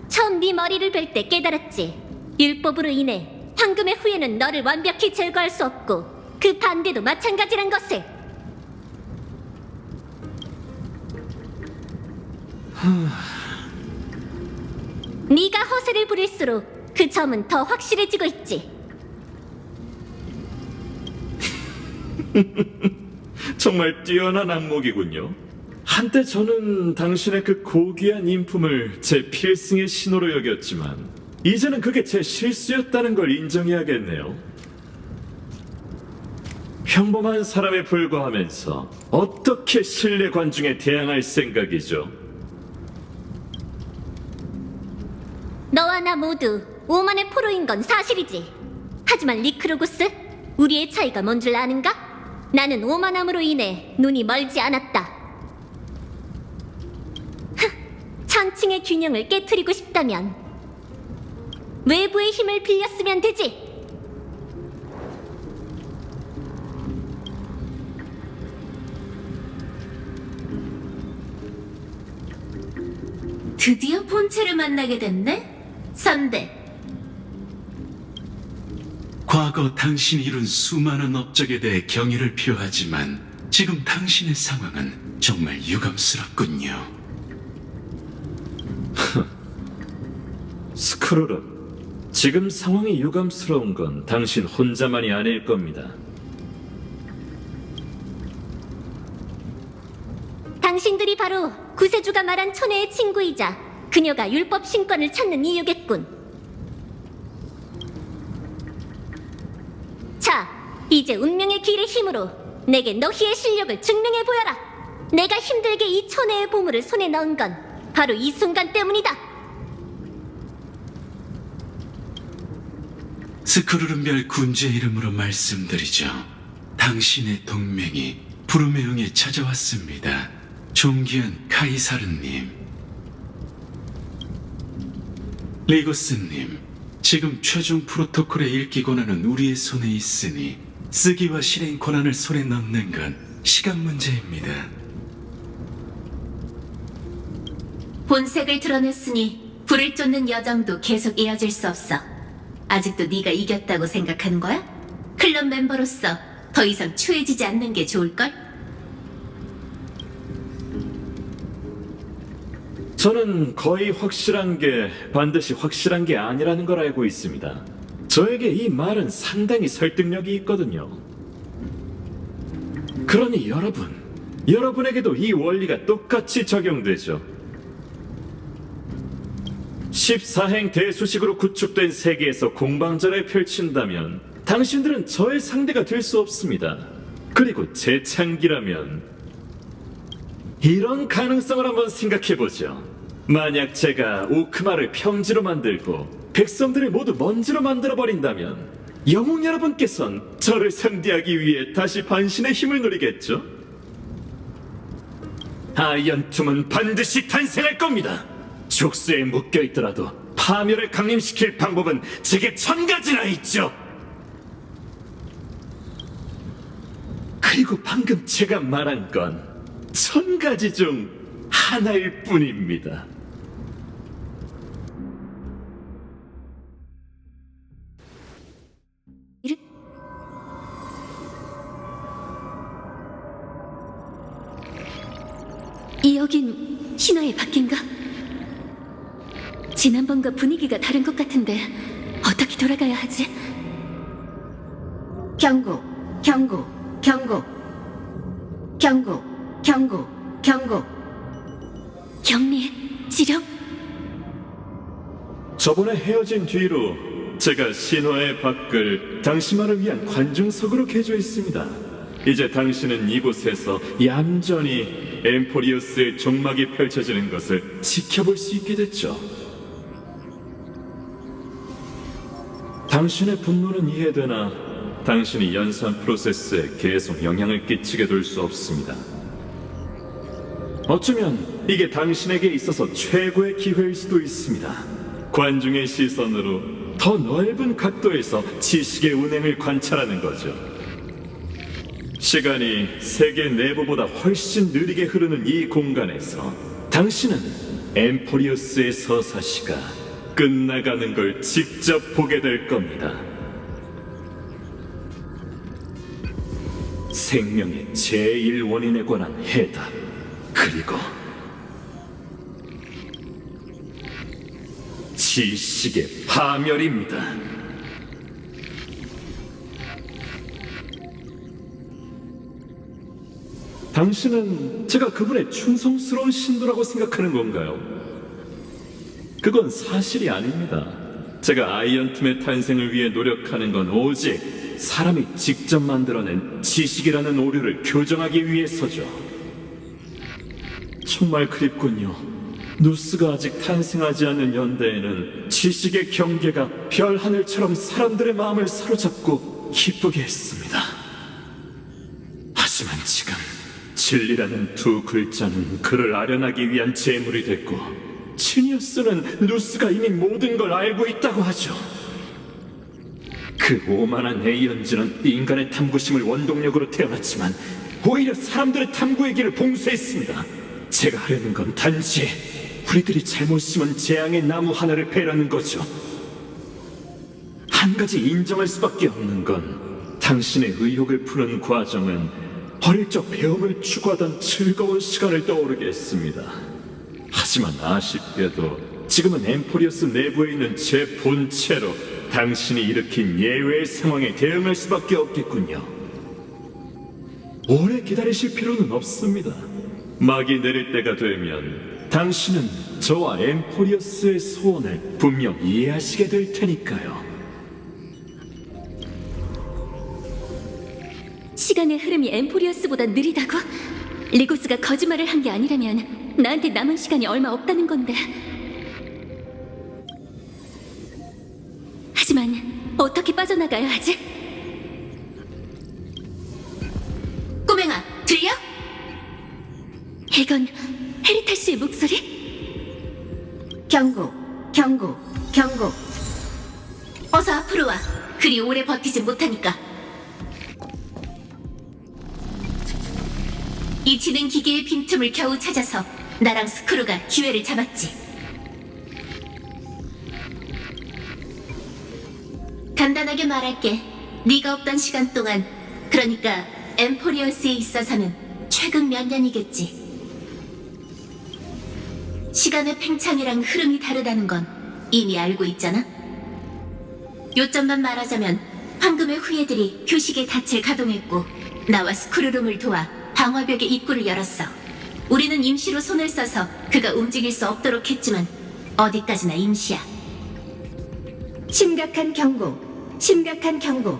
처음 네 머리를 벨 때 깨달았지. 율법으로 인해 황금의 후예는 너를 완벽히 제거할 수 없고 그 반대도 마찬가지란 것을. 네가 허세를 부릴수록 그 점은 더 확실해지고 있지. 정말 뛰어난 안목이군요. 한때 저는 당신의 그 고귀한 인품을 제 필승의 신호로 여겼지만 이제는 그게 제 실수였다는 걸 인정해야겠네요. 평범한 사람에 불과하면서 어떻게 신뢰 관중에 대항할 생각이죠? 너와 나 모두 오만의 포로인 건 사실이지. 하지만 리크로구스, 우리의 차이가 뭔 줄 아는가? 나는 오만함으로 인해 눈이 멀지 않았다. 천칭의 균형을 깨트리고 싶다면 외부의 힘을 빌렸으면 되지. 드디어 본체를 만나게 됐네? 선대. 과거 당신이 이룬 수많은 업적에 대해 경의를 표하지만 지금 당신의 상황은 정말 유감스럽군요. 스크루름, 지금 상황이 유감스러운 건 당신 혼자만이 아닐 겁니다. 당신들이 바로 구세주가 말한 초내의 친구이자 그녀가 율법 신권을 찾는 이유겠군. 자, 이제 운명의 길의 힘으로 내게 너희의 실력을 증명해 보여라. 내가 힘들게 이 초내의 보물을 손에 넣은 건 바로 이 순간 때문이다. 스크루름별 군주의 이름으로 말씀드리죠. 당신의 동맹이 부르메옹에 찾아왔습니다. 존귀한 카이사르님. 리고스님, 지금 최종 프로토콜의 읽기 권한은 우리의 손에 있으니 쓰기와 실행 권한을 손에 넣는 건 시간 문제입니다. 본색을 드러냈으니 불을 쫓는 여정도 계속 이어질 수 없어. 아직도 네가 이겼다고 생각하는 거야? 클럽 멤버로서 더 이상 추해지지 않는 게 좋을걸? 저는 거의 확실한 게 반드시 확실한 게 아니라는 걸 알고 있습니다. 저에게 이 말은 상당히 설득력이 있거든요. 그러니 여러분에게도 이 원리가 똑같이 적용되죠. 14행 대수식으로 구축된 세계에서 공방전을 펼친다면 당신들은 저의 상대가 될 수 없습니다. 그리고 재창기라면 이런 가능성을 한번 생각해보죠. 만약 제가 오크마를 평지로 만들고 백성들을 모두 먼지로 만들어버린다면 영웅 여러분께선 저를 상대하기 위해 다시 반신의 힘을 누리겠죠? 아이언툼은 반드시 탄생할 겁니다. 족쇄에 묶여있더라도 파멸을 강림시킬 방법은 제게 1000가지나 있죠. 그리고 방금 제가 말한 건 1000가지 중 하나일 뿐입니다. 여긴 신화의 밖인가? 지난번과 분위기가 다른 것 같은데 어떻게 돌아가야 하지? 경고. 경고, 경고, 경고, 경고, 경고. 격리, 지령? 저번에 헤어진 뒤로 제가 신화의 밖을 당신만을 위한 관중석으로 개조했습니다. 이제 당신은 이곳에서 얌전히 엠포리우스의 종막이 펼쳐지는 것을 지켜볼 수 있게 됐죠. 당신의 분노는 이해되나 당신이 연산 프로세스에 계속 영향을 끼치게 둘 수 없습니다. 어쩌면 이게 당신에게 있어서 최고의 기회일 수도 있습니다. 관중의 시선으로 더 넓은 각도에서 지식의 운행을 관찰하는 거죠. 시간이 세계 내부보다 훨씬 느리게 흐르는 이 공간에서 당신은 엠포리우스의 서사시가 끝나가는 걸 직접 보게 될 겁니다. 생명의 제1원인에 관한 해답, 그리고 지식의 파멸입니다. 당신은 제가 그분의 충성스러운 신도라고 생각하는 건가요? 그건 사실이 아닙니다. 제가 아이언틈의 탄생을 위해 노력하는 건 오직 사람이 직접 만들어낸 지식이라는 오류를 교정하기 위해서죠. 정말 그립군요. 누스가 아직 탄생하지 않는 연대에는 지식의 경계가 별 하늘처럼 사람들의 마음을 사로잡고 기쁘게 했습니다. 하지만 지금 진리라는 두 글자는 그를 아련하기 위한 재물이 됐고, 지니어스는 누스가 이미 모든 걸 알고 있다고 하죠. 그 오만한 에이언즈는 인간의 탐구심을 원동력으로 태어났지만 오히려 사람들의 탐구의 길을 봉쇄했습니다. 제가 하려는 건 단지 우리들이 잘못 심은 재앙의 나무 하나를 베라는 거죠. 한 가지 인정할 수밖에 없는 건 당신의 의혹을 푸는 과정은 어릴 적 배움을 추구하던 즐거운 시간을 떠오르게 했습니다. 하지만 아쉽게도 지금은 엠포리어스 내부에 있는 제 본체로 당신이 일으킨 예외의 상황에 대응할 수밖에 없겠군요. 오래 기다리실 필요는 없습니다. 막이 내릴 때가 되면 당신은 저와 엠포리어스의 소원을 분명 이해하시게 될 테니까요. 시간의 흐름이 엠포리어스보다 느리다고? 리고스가 거짓말을 한 게 아니라면 나한테 남은 시간이 얼마 없다는 건데. 하지만 어떻게 빠져나가야 하지? 꼬맹아, 들려? 이건 헤리탈스의 목소리? 경고, 경고, 경고. 어서 앞으로 와. 그리 오래 버티지 못하니까. 이 지능 기계의 빈틈을 겨우 찾아서 나랑 스크루가 기회를 잡았지. 간단하게 말할게. 네가 없던 시간 동안, 그러니까 엠포리어스에 있어서는 최근 몇 년이겠지. 시간의 팽창이랑 흐름이 다르다는 건 이미 알고 있잖아? 요점만 말하자면 황금의 후예들이 표식의 닻을 가동했고 나와 스크루룸을 도와 방화벽의 입구를 열었어. 우리는 임시로 손을 써서 그가 움직일 수 없도록 했지만 어디까지나 임시야. 심각한 경고, 심각한 경고.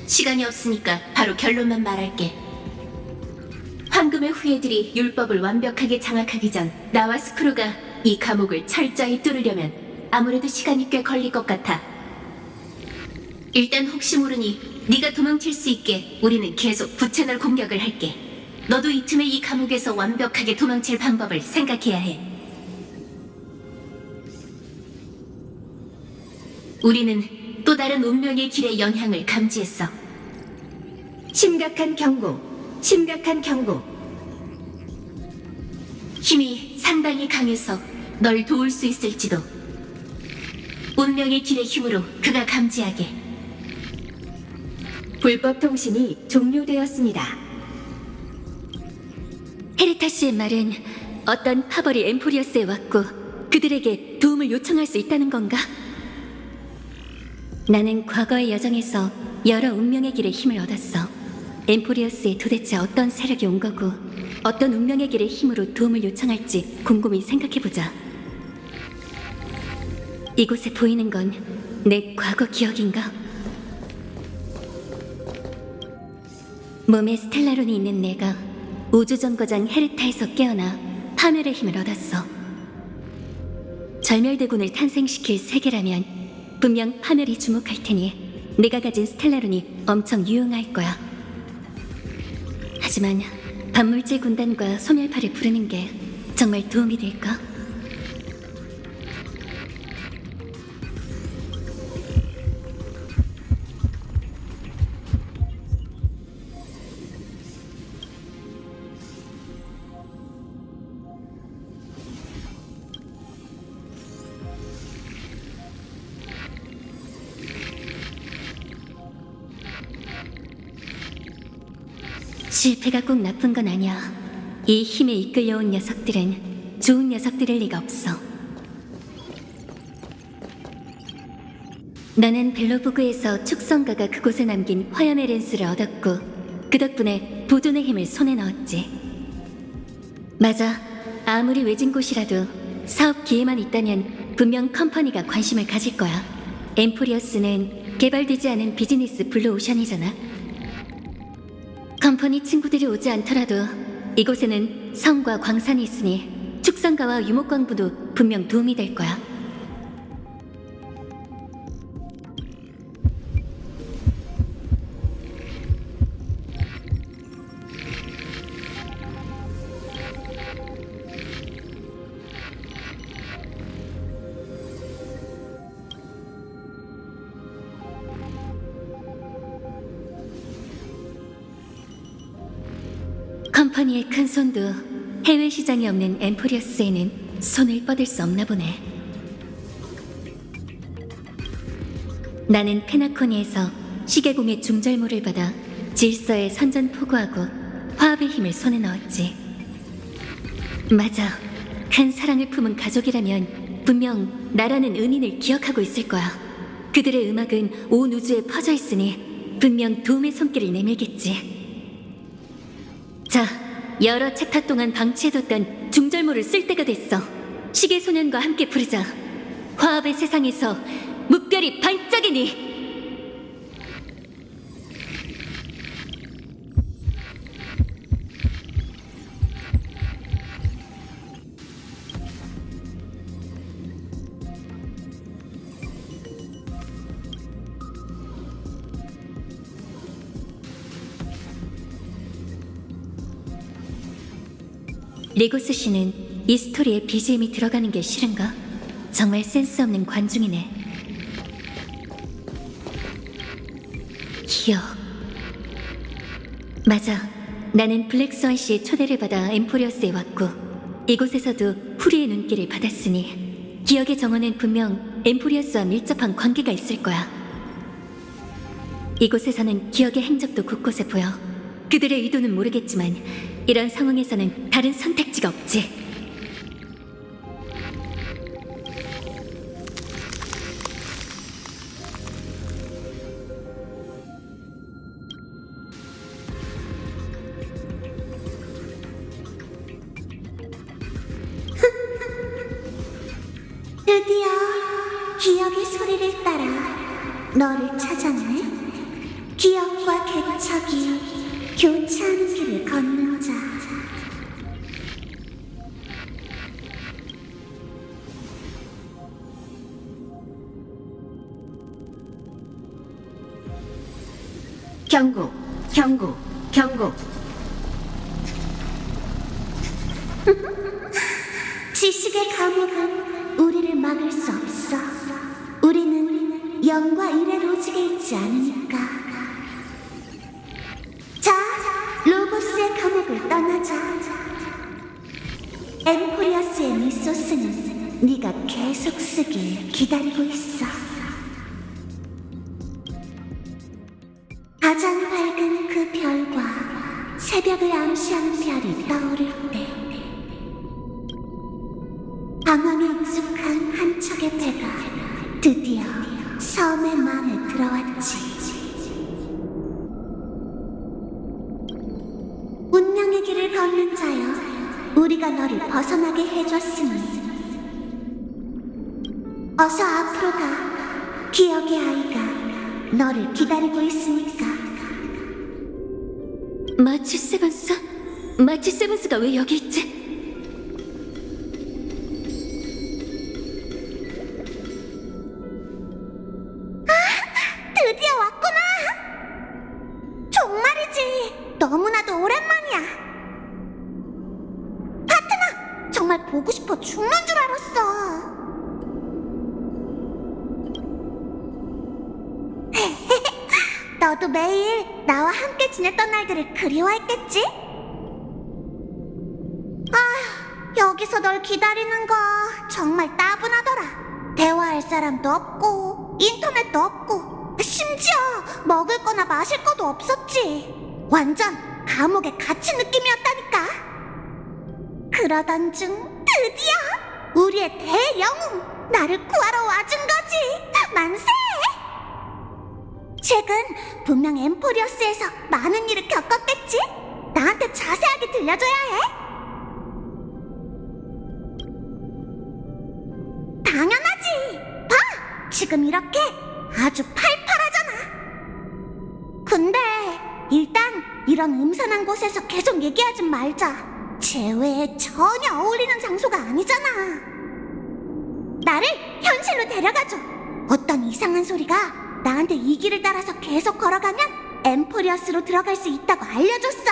시간이 없으니까 바로 결론만 말할게. 황금의 후예들이 율법을 완벽하게 장악하기 전 나와 스크루가 이 감옥을 철저히 뚫으려면 아무래도 시간이 꽤 걸릴 것 같아. 일단 혹시 모르니 네가 도망칠 수 있게 우리는 계속 부채널 공격을 할게. 너도 이 틈에 이 감옥에서 완벽하게 도망칠 방법을 생각해야 해. 우리는 또 다른 운명의 길의 영향을 감지했어. 심각한 경고, 심각한 경고. 힘이 상당히 강해서 널 도울 수 있을지도. 운명의 길의 힘으로 그가 감지하게. 불법 통신이 종료되었습니다. 헤리타스의 말은 어떤 파벌이 엠포리어스에 왔고 그들에게 도움을 요청할 수 있다는 건가? 나는 과거의 여정에서 여러 운명의 길에 힘을 얻었어. 엠포리어스에 도대체 어떤 세력이 온 거고 어떤 운명의 길의 힘으로 도움을 요청할지 곰곰이 생각해보자. 이곳에 보이는 건 내 과거 기억인가? 몸에 스텔라론이 있는 내가 우주정거장 헤르타에서 깨어나 파멸의 힘을 얻었어. 절멸대군을 탄생시킬 세계라면 분명 파멸이 주목할 테니 내가 가진 스텔라론이 엄청 유용할 거야. 하지만 반물질 군단과 소멸파를 부르는 게 정말 도움이 될까? 실패가 꼭 나쁜 건 아니야. 이 힘에 이끌려온 녀석들은 좋은 녀석들일 리가 없어. 나는 벨로보그에서 축성가가 그곳에 남긴 화염의 렌스를 얻었고 그 덕분에 보존의 힘을 손에 넣었지. 맞아. 아무리 외진 곳이라도 사업 기회만 있다면 분명 컴퍼니가 관심을 가질 거야. 엠포리어스는 개발되지 않은 비즈니스 블루오션이잖아. 컴퍼니 친구들이 오지 않더라도 이곳에는 성과 광산이 있으니 축성가와 유목광부도 분명 도움이 될 거야. 컴퍼니의 큰 손도 해외 시장이 없는 엠포리어스에는 손을 뻗을 수 없나 보네. 나는 페나코니에서 시계공의 중절모를 받아 질서에 선전포고하고 화합의 힘을 손에 넣었지. 맞아. 큰 사랑을 품은 가족이라면 분명 나라는 은인을 기억하고 있을 거야. 그들의 음악은 온 우주에 퍼져 있으니 분명 도움의 손길을 내밀겠지. 자, 여러 챕터 동안 방치해뒀던 중절모를 쓸 때가 됐어. 시계소년과 함께 부르자. 화합의 세상에서 무별이 반짝이니. 리고스 씨는 이 스토리에 BGM이 들어가는 게 싫은가? 정말 센스 없는 관중이네. 기억. 맞아. 나는 블랙스완 씨의 초대를 받아 엠포리어스에 왔고 이곳에서도 후리의 눈길을 받았으니 기억의 정원은 분명 엠포리어스와 밀접한 관계가 있을 거야. 이곳에서는 기억의 행적도 곳곳에 보여. 그들의 의도는 모르겠지만 이런 상황에서는 다른 선택지가 없지. 드디어 기억의 소리를 따라 너를 찾았네. 기억과 개척이 교차하는 길을 걷는 자. 경고, 경고, 경고. 지식의 감옥은 우리를 막을 수 없어. 우리는 영과 일에 로직에 있지 않으니까. 자, 로보스의 감옥을 떠나자. 엠포리어스의 미소스는 네가 계속 쓰길 기다리고 있어. 가장 밝은 그 별과 새벽을 암시하는 별이 떠오를 때 방황에 익숙한 한 척의 배가 드디어 섬의 만에 들어왔지. 운명의 길을 걷는 자여, 우리가 너를 벗어나게 해줬으니 어서 앞으로 가. 기억의 아이가 너를 기다리고 있으니까. 마치 세븐스? 마치 세븐스가 왜 여기 있지? 드디어 왔구나. 정말이지. 너무나도 오랜만이야. 파트너, 정말 보고 싶어 죽는 줄 알았어. 너도 매일 나와 함께 지냈던 날들을 그리워했겠지? 아휴, 여기서 널 기다리는 거 정말 따분하더라. 대화할 사람도 없고 인터넷도 없고 심지어 먹을 거나 마실 것도 없었지. 완전 감옥에 갇힌 느낌이었다니까. 그러던 중 드디어 우리의 대영웅 나를 구하러 와준 거지. 만세! 최근 분명 엠포리어스에서 많은 일을 겪었겠지? 나한테 자세하게 들려줘야 해. 당연하지. 봐! 지금 이렇게 아주 팔팔하잖아. 근데 일단 이런 음산한 곳에서 계속 얘기하지 말자. 재회에 전혀 어울리는 장소가 아니잖아. 나를 현실로 데려가줘. 어떤 이상한 소리가 나한테 이 길을 따라서 계속 걸어가면 엠포리어스로 들어갈 수 있다고 알려줬어.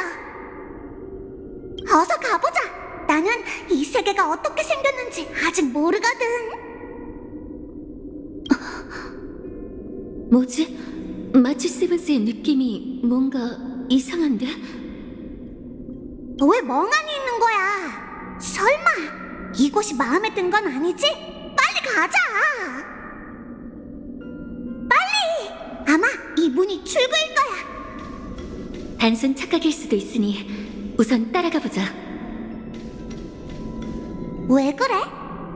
어서 가보자. 나는 이 세계가 어떻게 생겼는지 아직 모르거든. 뭐지? 마치 세븐스의 느낌이 뭔가 이상한데? 왜 멍하니 있는 거야? 설마 이곳이 마음에 든 건 아니지? 빨리 가자. 빨리! 아마 이 문이 출구일 거야. 단순 착각일 수도 있으니 우선 따라가 보자. 왜 그래?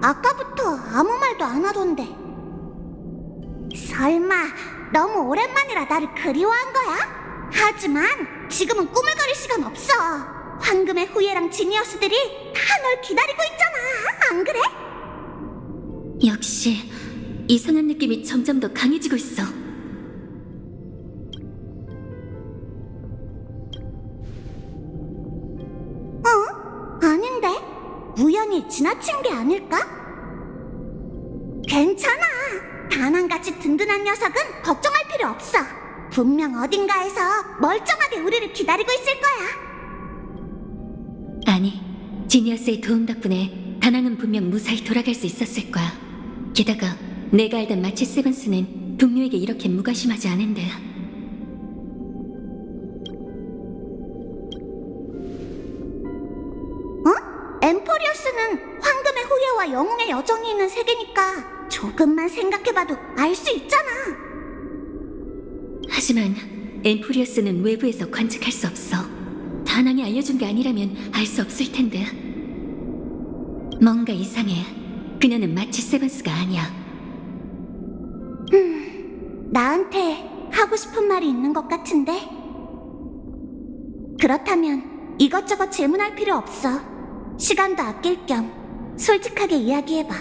아까부터 아무 말도 안 하던데. 설마 너무 오랜만이라 나를 그리워한 거야? 하지만 지금은 꾸물거릴 시간 없어. 황금의 후예랑 지니어스들이 다 널 기다리고 있잖아. 안 그래? 역시 이상한 느낌이 점점 더 강해지고 있어. 아닌데? 우연히 지나친 게 아닐까? 괜찮아. 다낭같이 든든한 녀석은 걱정할 필요 없어. 분명 어딘가에서 멀쩡하게 우리를 기다리고 있을 거야. 아니, 지니어스의 도움 덕분에 다낭은 분명 무사히 돌아갈 수 있었을 거야. 게다가 내가 알던 마치 세븐스는 동료에게 이렇게 무관심하지 않은데. 엠포리어스는 황금의 후예와 영웅의 여정이 있는 세계니까 조금만 생각해봐도 알 수 있잖아. 하지만 엠포리어스는 외부에서 관측할 수 없어. 다낭이 알려준 게 아니라면 알 수 없을 텐데. 뭔가 이상해. 그녀는 마치 세븐스가 아니야. 나한테 하고 싶은 말이 있는 것 같은데? 그렇다면 이것저것 질문할 필요 없어. 시간도 아낄 겸 솔직하게 이야기해봐.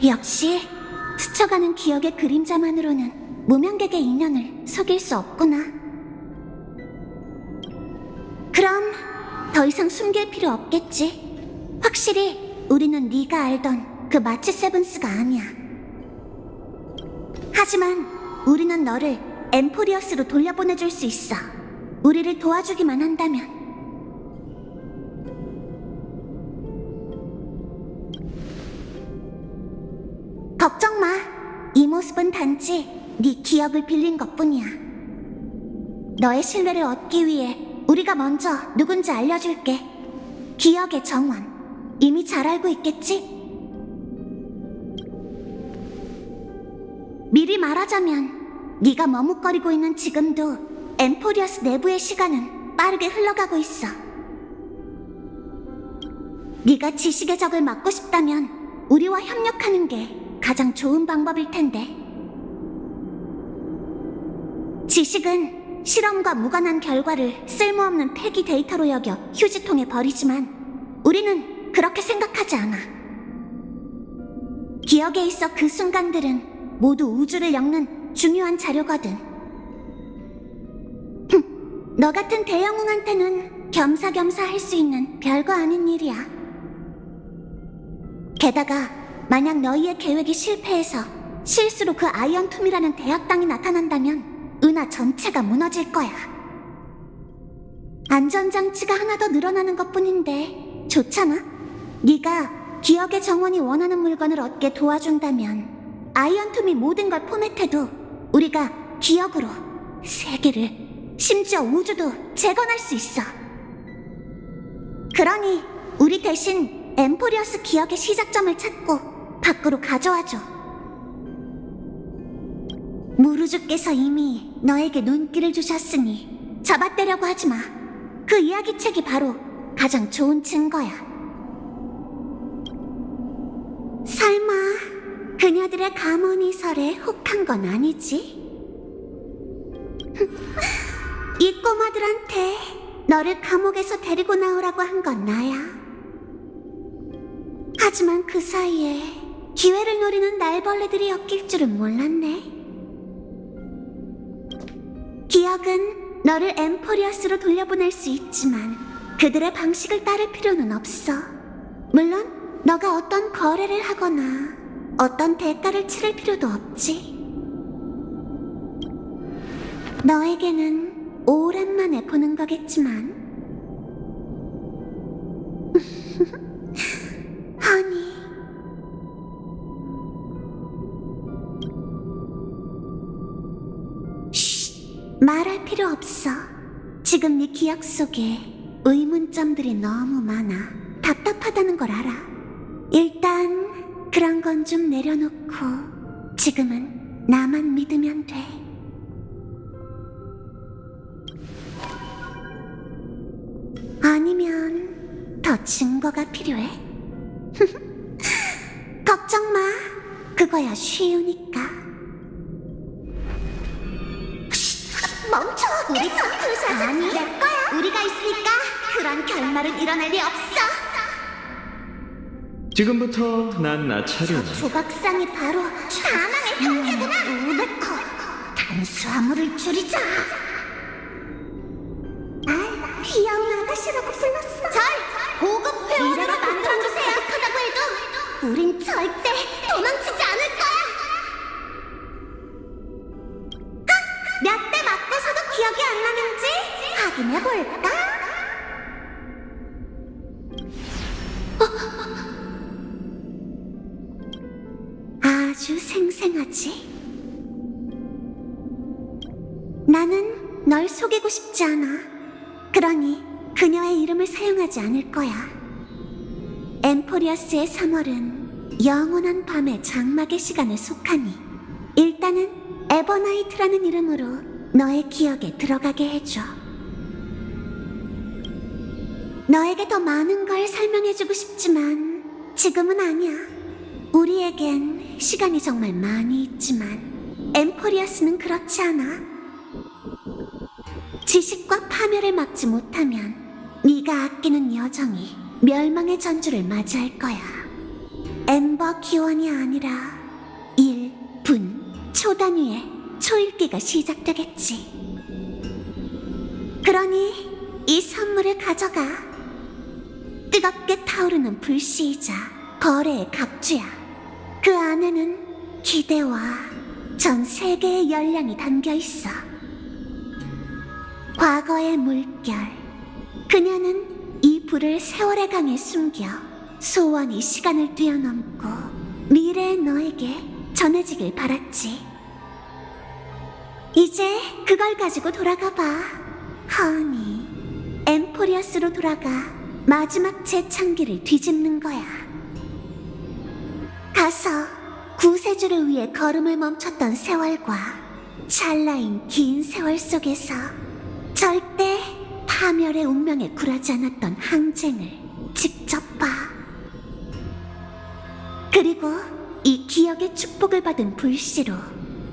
역시 스쳐가는 기억의 그림자만으로는 무명객의 인연을 속일 수 없구나. 그럼 더 이상 숨길 필요 없겠지. 확실히 우리는 네가 알던 그 마치 세븐스가 아니야. 하지만 우리는 너를 엠포리어스로 돌려보내줄 수 있어. 우리를 도와주기만 한다면. 걱정 마. 이 모습은 단지 네 기억을 빌린 것뿐이야. 너의 신뢰를 얻기 위해 우리가 먼저 누군지 알려줄게. 기억의 정원. 이미 잘 알고 있겠지? 미리 말하자면 네가 머뭇거리고 있는 지금도 엠포리어스 내부의 시간은 빠르게 흘러가고 있어. 네가 지식의 적을 막고 싶다면 우리와 협력하는 게 가장 좋은 방법일 텐데. 지식은 실험과 무관한 결과를 쓸모없는 폐기 데이터로 여겨 휴지통에 버리지만 우리는 그렇게 생각하지 않아. 기억에 있어 그 순간들은 모두 우주를 엮는 중요한 자료거든. 너 같은 대영웅한테는 겸사겸사 할 수 있는 별거 아닌 일이야. 게다가 만약 너희의 계획이 실패해서 실수로 그 아이언툼이라는 대학당이 나타난다면 은하 전체가 무너질 거야. 안전장치가 하나 더 늘어나는 것뿐인데 좋잖아? 네가 기억의 정원이 원하는 물건을 얻게 도와준다면 아이언툼이 모든 걸 포맷해도 우리가 기억으로 세계를, 심지어 우주도 재건할 수 있어. 그러니 우리 대신 엠포리어스 기억의 시작점을 찾고 밖으로 가져와줘. 무르주께서 이미 너에게 눈길을 주셨으니 잡아떼려고 하지 마. 그 이야기책이 바로 가장 좋은 증거야. 설마 그녀들의 가문이설에 혹한 건 아니지? 이 꼬마들한테 너를 감옥에서 데리고 나오라고 한 건 나야. 하지만 그 사이에 기회를 노리는 날벌레들이 엮일 줄은 몰랐네. 기억은 너를 엠포리어스로 돌려보낼 수 있지만 그들의 방식을 따를 필요는 없어. 물론 너가 어떤 거래를 하거나 어떤 대가를 치를 필요도 없지. 너에게는 오랜만에 보는 거겠지만 허니, 말할 필요 없어. 지금 네 기억 속에 의문점들이 너무 많아. 답답하다는 걸 알아. 일단 그런 건 좀 내려놓고 지금은 나만 믿으면 돼. 아니면 더 증거가 필요해? 걱정 마. 그거야 쉬우니까. 멈춰! 우리 선투샷은 아니, 내 거야! 우리가 있으니까 그런 결말은 일어날 리 없어! 지금부터 난 나차려나. 조각상이 바로 다낭의 형제구나! 우베코! 탄수화물을 줄이자! 날 귀여운 아가씨라고 불렀어! 절! 고급 회원으로 만들어주세요! 하다고 해도 우린 절대 도망치지 않을 거야! 몇 대 맞고서도 기억이 안 나는지 확인해볼까? 아주 생생하지? 나는 널 속이고 싶지 않아. 그러니 그녀의 이름을 사용하지 않을 거야. 엠포리어스의 3월은 영원한 밤의 장막의 시간에 속하니 일단은 에버나이트라는 이름으로 너의 기억에 들어가게 해줘. 너에게 더 많은 걸 설명해주고 싶지만 지금은 아니야. 우리에겐 시간이 정말 많이 있지만 엠포리어스는 그렇지 않아. 지식과 파멸을 막지 못하면 네가 아끼는 여정이 멸망의 전주를 맞이할 거야. 엠버 기원이 아니라 1, 분, 초 단위의 초읽기가 시작되겠지. 그러니 이 선물을 가져가. 뜨겁게 타오르는 불씨이자 거래의 각주야. 그 안에는 기대와 전 세계의 열량이 담겨 있어. 과거의 물결. 그녀는 이 불을 세월의 강에 숨겨 소원이 시간을 뛰어넘고 미래의 너에게 전해지길 바랐지. 이제 그걸 가지고 돌아가 봐. 허니, 엠포리어스로 돌아가 마지막 재창기를 뒤집는 거야. 가서 구세주를 위해 걸음을 멈췄던 세월과 찰나인 긴 세월 속에서 절대 파멸의 운명에 굴하지 않았던 항쟁을 직접 봐. 그리고 이 기억의 축복을 받은 불씨로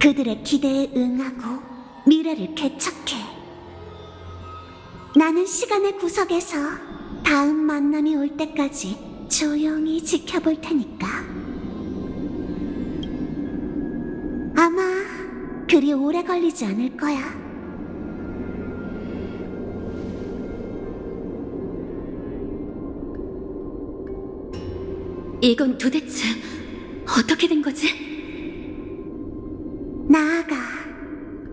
그들의 기대에 응하고 미래를 개척해. 나는 시간의 구석에서 다음 만남이 올 때까지 조용히 지켜볼 테니까. 아마 그리 오래 걸리지 않을 거야. 이건 도대체 어떻게 된 거지? 나아가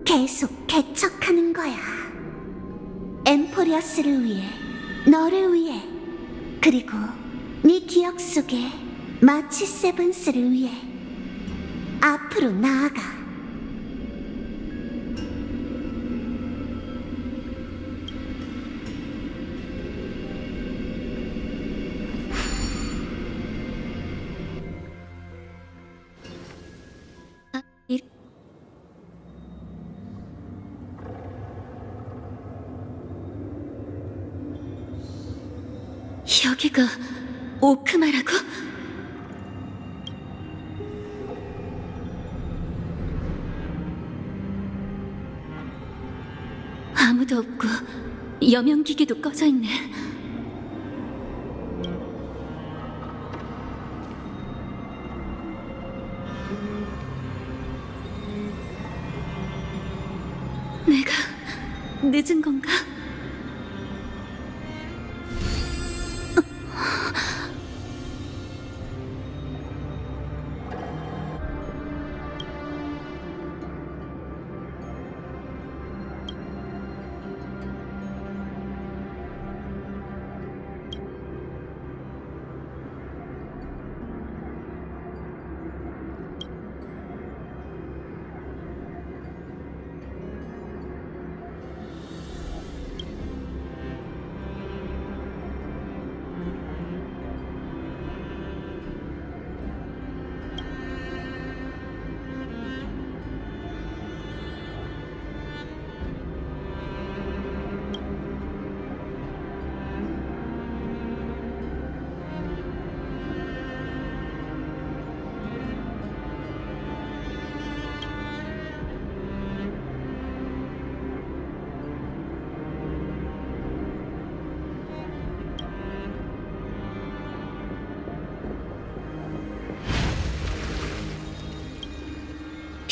계속 개척하는 거야. 엠포리어스를 위해, 너를 위해, 그리고 네 기억 속에 마치 세븐스를 위해 앞으로 나아가. 여기가 오크마라고? 아무도 없고 여명기계도 꺼져 있네. 내가 늦은 건가?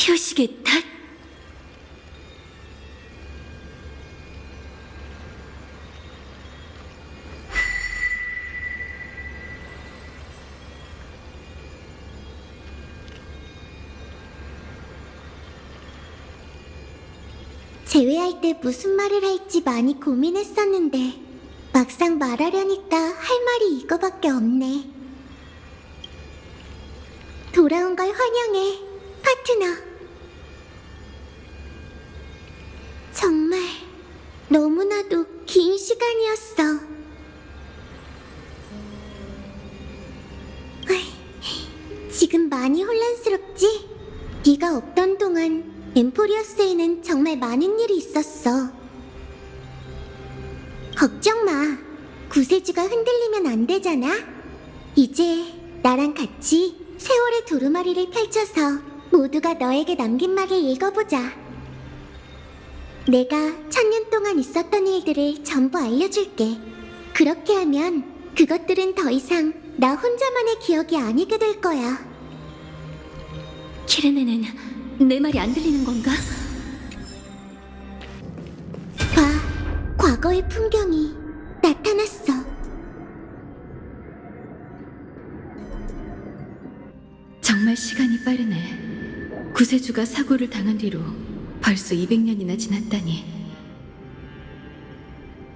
표식의 탓? 제외할 때 무슨 말을 할지 많이 고민했었는데 막상 말하려니까 할 말이 이거밖에 없네. 돌아온 걸 환영해, 파트너. 정말 너무나도 긴 시간이었어. 지금 많이 혼란스럽지? 네가 없던 동안 엠포리어스에는 정말 많은 일이 있었어. 걱정 마. 구세주가 흔들리면 안 되잖아. 이제 나랑 같이 세월의 두루마리를 펼쳐서 모두가 너에게 남긴 말을 읽어보자. 내가 1000년 동안 있었던 일들을 전부 알려줄게. 그렇게 하면 그것들은 더 이상 나 혼자만의 기억이 아니게 될 거야. 키르네는 내 말이 안 들리는 건가? 봐, 과거의 풍경이 나타났어. 정말 시간이 빠르네. 구세주가 사고를 당한 뒤로 벌써 200년이나 지났다니.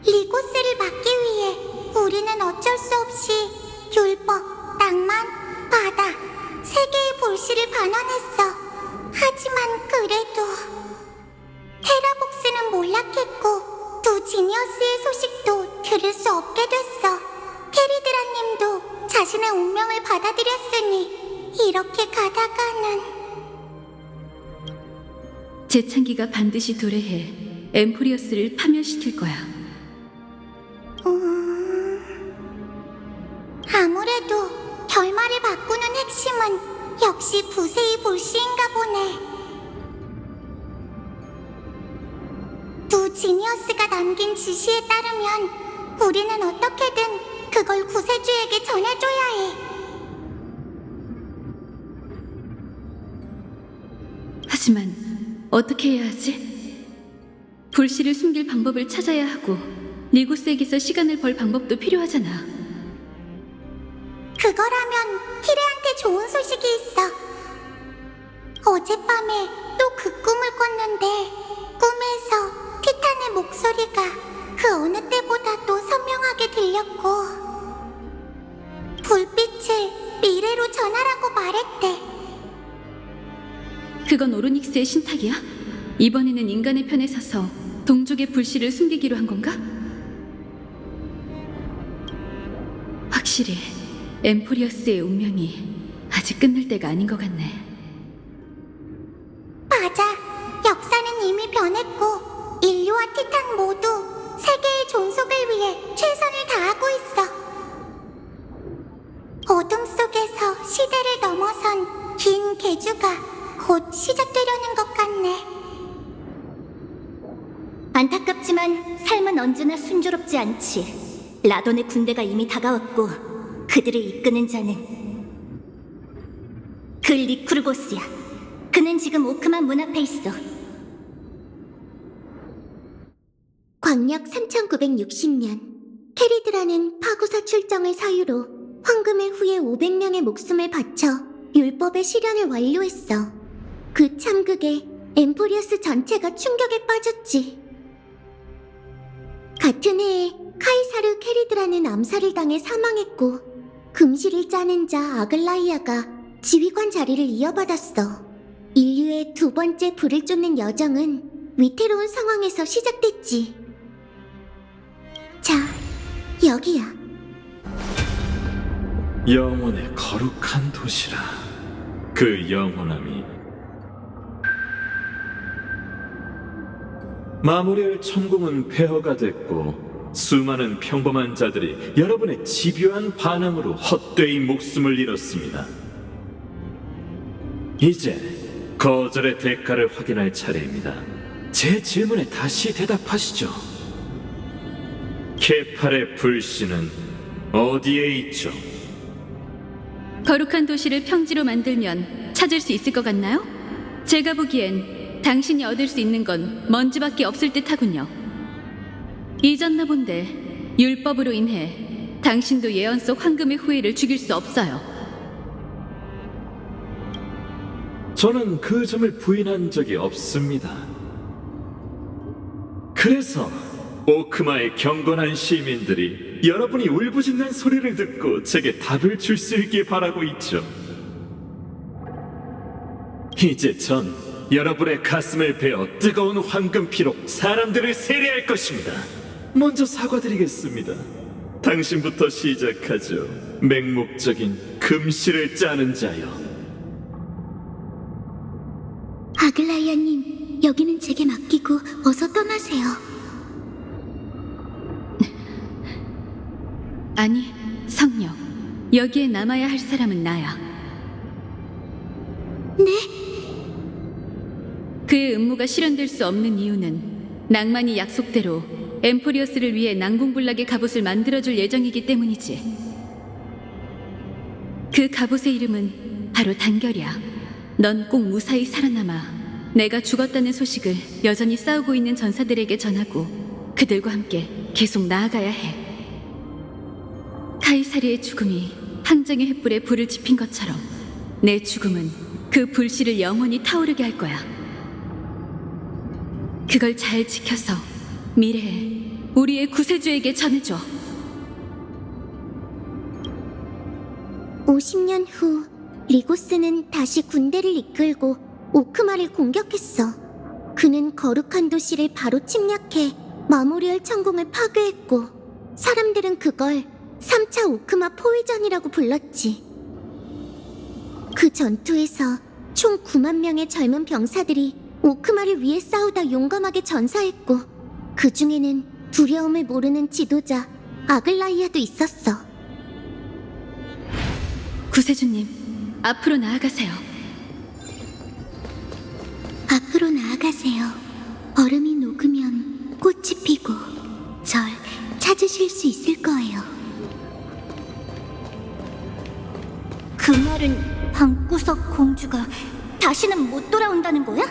리고스를 막기 위해 우리는 어쩔 수 없이 율법, 낭만, 바다, 세 개의 볼시를 반환했어. 하지만 그래도 헤라복스는 몰락했고 두 지니어스의 소식도 들을 수 없게 됐어. 테리드라님도 자신의 운명을 받아들였으니 이렇게 가다가는... 제창기가 반드시 도래해 엠포리어스를 파멸시킬 거야. 지니어스가 남긴 지시에 따르면 우리는 어떻게든 그걸 구세주에게 전해줘야 해. 하지만 어떻게 해야 하지? 불씨를 숨길 방법을 찾아야 하고 리고스에게서 시간을 벌 방법도 필요하잖아. 그거라면 키레한테 좋은 소식이 있어. 어젯밤에 또 그 꿈을 꿨는데 꿈에서 티탄의 목소리가 그 어느 때보다도 선명하게 들렸고 불빛을 미래로 전하라고 말했대. 그건 오르닉스의 신탁이야? 이번에는 인간의 편에 서서 동족의 불씨를 숨기기로 한 건가? 확실히 엠포리어스의 운명이 아직 끝날 때가 아닌 것 같네. 맞아. 역사는 이미 변했고 인류와 티탄 모두 세계의 존속을 위해 최선을 다하고 있어. 어둠 속에서 시대를 넘어선 긴 계주가 곧 시작되려는 것 같네. 안타깝지만 삶은 언제나 순조롭지 않지. 라돈의 군대가 이미 다가왔고 그들을 이끄는 자는 그 리쿠르고스야. 그는 지금 오크만 문 앞에 있어. 광력 3960년 캐리드라는 파고사 출정을 사유로 황금의 후예 500명의 목숨을 바쳐 율법의 실현을 완료했어. 그 참극에 엠포리어스 전체가 충격에 빠졌지. 같은 해에 카이사르 캐리드라는 암살을 당해 사망했고 금실을 짜는 자 아글라이아가 지휘관 자리를 이어받았어. 인류의 두 번째 불을 쫓는 여정은 위태로운 상황에서 시작됐지. 자, 여기야. 영혼의 거룩한 도시라. 그 영원함이 마무리할 천궁은 폐허가 됐고 수많은 평범한 자들이 여러분의 집요한 반항으로 헛되이 목숨을 잃었습니다. 이제 거절의 대가를 확인할 차례입니다. 제 질문에 다시 대답하시죠. 케팔의 불씨는 어디에 있죠? 거룩한 도시를 평지로 만들면 찾을 수 있을 것 같나요? 제가 보기엔 당신이 얻을 수 있는 건 먼지밖에 없을 듯하군요. 잊었나 본데 율법으로 인해 당신도 예언 속 황금의 후예를 죽일 수 없어요. 저는 그 점을 부인한 적이 없습니다. 그래서 오크마의 경건한 시민들이 여러분이 울부짖는 소리를 듣고 제게 답을 줄 수 있길 바라고 있죠. 이제 전 여러분의 가슴을 베어 뜨거운 황금피로 사람들을 세례할 것입니다. 먼저 사과드리겠습니다. 당신부터 시작하죠. 맹목적인 금실을 짜는 자여. 아글라이아님, 여기는 제게 맡기고 어서 떠나세요. 아니, 성령. 여기에 남아야 할 사람은 나야. 네? 그의 음모가 실현될 수 없는 이유는 낭만이 약속대로 엠포리어스를 위해 난공불락의 갑옷을 만들어줄 예정이기 때문이지. 그 갑옷의 이름은 바로 단결이야. 넌 꼭 무사히 살아남아 내가 죽었다는 소식을 여전히 싸우고 있는 전사들에게 전하고 그들과 함께 계속 나아가야 해. 카이사리의 죽음이 항쟁의 횃불에 불을 지핀 것처럼 내 죽음은 그 불씨를 영원히 타오르게 할 거야. 그걸 잘 지켜서 미래에 우리의 구세주에게 전해줘. 50년 후 리고스는 다시 군대를 이끌고 오크마를 공격했어. 그는 거룩한 도시를 바로 침략해 마모리얼 천궁을 파괴했고 사람들은 그걸 3차 오크마 포위전이라고 불렀지. 그 전투에서 총 9만 명의 젊은 병사들이 오크마를 위해 싸우다 용감하게 전사했고 그 중에는 두려움을 모르는 지도자 아글라이아도 있었어. 구세주님, 앞으로 나아가세요. 앞으로 나아가세요. 얼음이 녹으면 꽃이 찾으실 수 있을 거예요. 그 말은 방구석 공주가 다시는 못 돌아온다는 거야?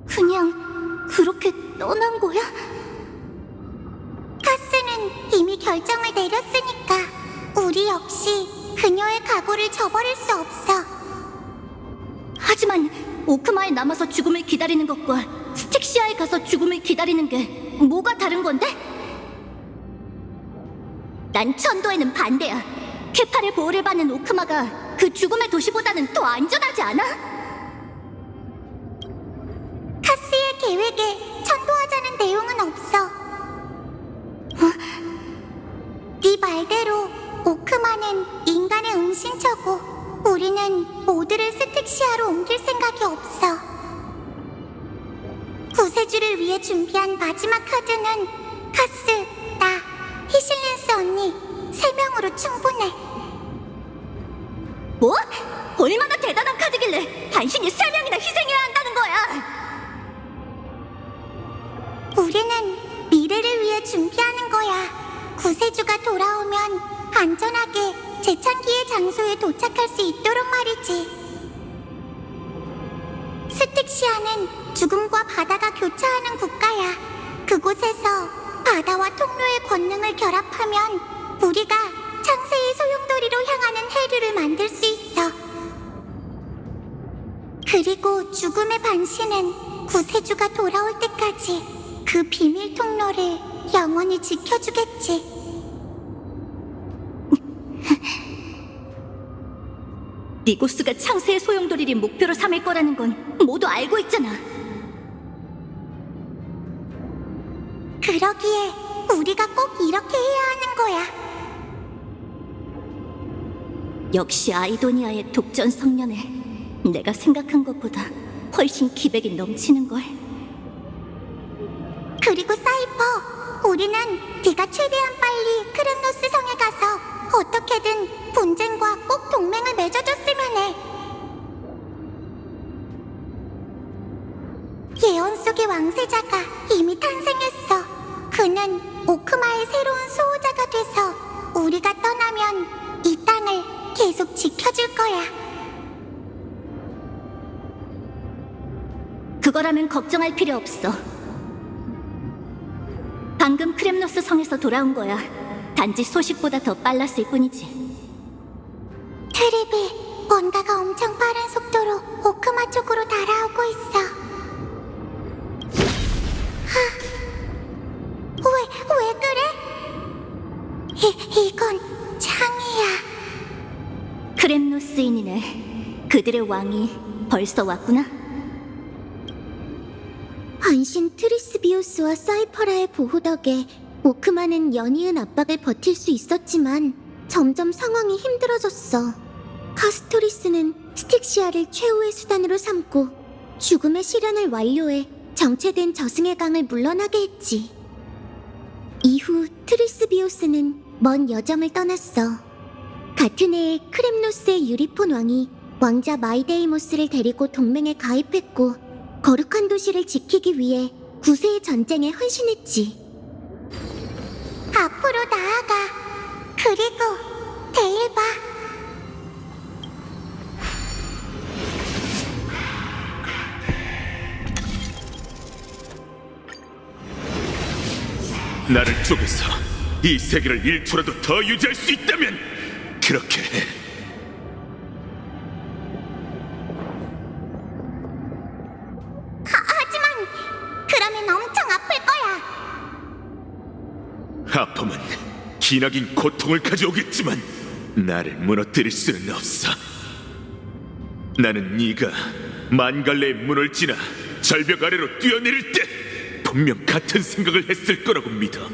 그냥 그렇게 떠난 거야? 카스는 이미 결정을 내렸으니까 우리 역시 그녀의 각오를 저버릴 수 없어. 하지만 오크마에 남아서 죽음을 기다리는 것과 스틱시아에 가서 죽음을 기다리는 게 뭐가 다른 건데? 난 천도에는 반대야. 케팔의 보호를 받는 오크마가 그 죽음의 도시보다는 더 안전하지 않아? 카스의 계획에 천도하자는 내용은 없어. 네 말대로 오크마는 인간의 은신처고 우리는 모두를 스틱시아로 옮길 생각이 없어. 구세주를 위해 준비한 마지막 카드는 카스, 나, 히실린스 언니 3명으로 충분해. 뭐? 얼마나 대단한 카드길래 당신이 3명이나 희생해야 한다는 거야? 우리는 미래를 위해 준비하는 거야. 구세주가 돌아오면 안전하게 재창기의 장소에 도착할 수 있도록 말이지. 스틱시아는 죽음과 바다가 교차하는 국가야. 그곳에서 바다와 통로의 권능을 결합하면 우리가 창세의 소용돌이로 향하는 해류를 만들 수 있어. 그리고 죽음의 반신은 구세주가 돌아올 때까지 그 비밀 통로를 영원히 지켜주겠지. 리고스가 창세의 소용돌이를 목표로 삼을 거라는 건 모두 알고 있잖아. 그러기에 우리가 꼭 이렇게 해야 하는 거야. 역시 아이도니아의 독전 성년에 내가 생각한 것보다 훨씬 기백이 넘치는걸. 그리고 사이퍼, 우리는 네가 최대한 빨리 크렘노스 성에 가서 어떻게든 본젠과 꼭 동맹을 맺어줬으면 해. 예언 속의 왕세자가 이미 탄생했어. 그는 오크마의 새로운 수호자가 돼서 우리가 떠나면 이 땅을 계속 지켜줄 거야. 그거라면 걱정할 필요 없어. 방금 크렘노스 성에서 돌아온 거야. 단지 소식보다 더 빨랐을 뿐이지. 트립이 뭔가가 엄청 빠른 속도로 오크마 쪽으로 날아오고 있어. 왜 그래? 이건 창이야. 크렘노스인이네. 그들의 왕이 벌써 왔구나. 반신 트리스비우스와 사이퍼라의 보호 덕에 오크마는 연이은 압박을 버틸 수 있었지만 점점 상황이 힘들어졌어. 카스토리스는 스틱시아를 최후의 수단으로 삼고 죽음의 시련을 완료해 정체된 저승의 강을 물러나게 했지. 이후 트리스비우스는 먼 여정을 떠났어. 같은 해에 크렘노스의 유리폰 왕이 왕자 마이데이모스를 데리고 동맹에 가입했고 거룩한 도시를 지키기 위해 구세의 전쟁에 헌신했지. 앞으로 나아가. 그리고 내일 봐. 나를 쪼개서 이 세계를 1초라도 더 유지할 수 있다면 그렇게 해. 하지만 그러면 엄청 아플 거야. 아픔은 기나긴 고통을 가져오겠지만 나를 무너뜨릴 수는 없어. 나는 네가 만갈래의 문을 지나 절벽 아래로 뛰어내릴 때 분명 같은 생각을 했을 거라고 믿어.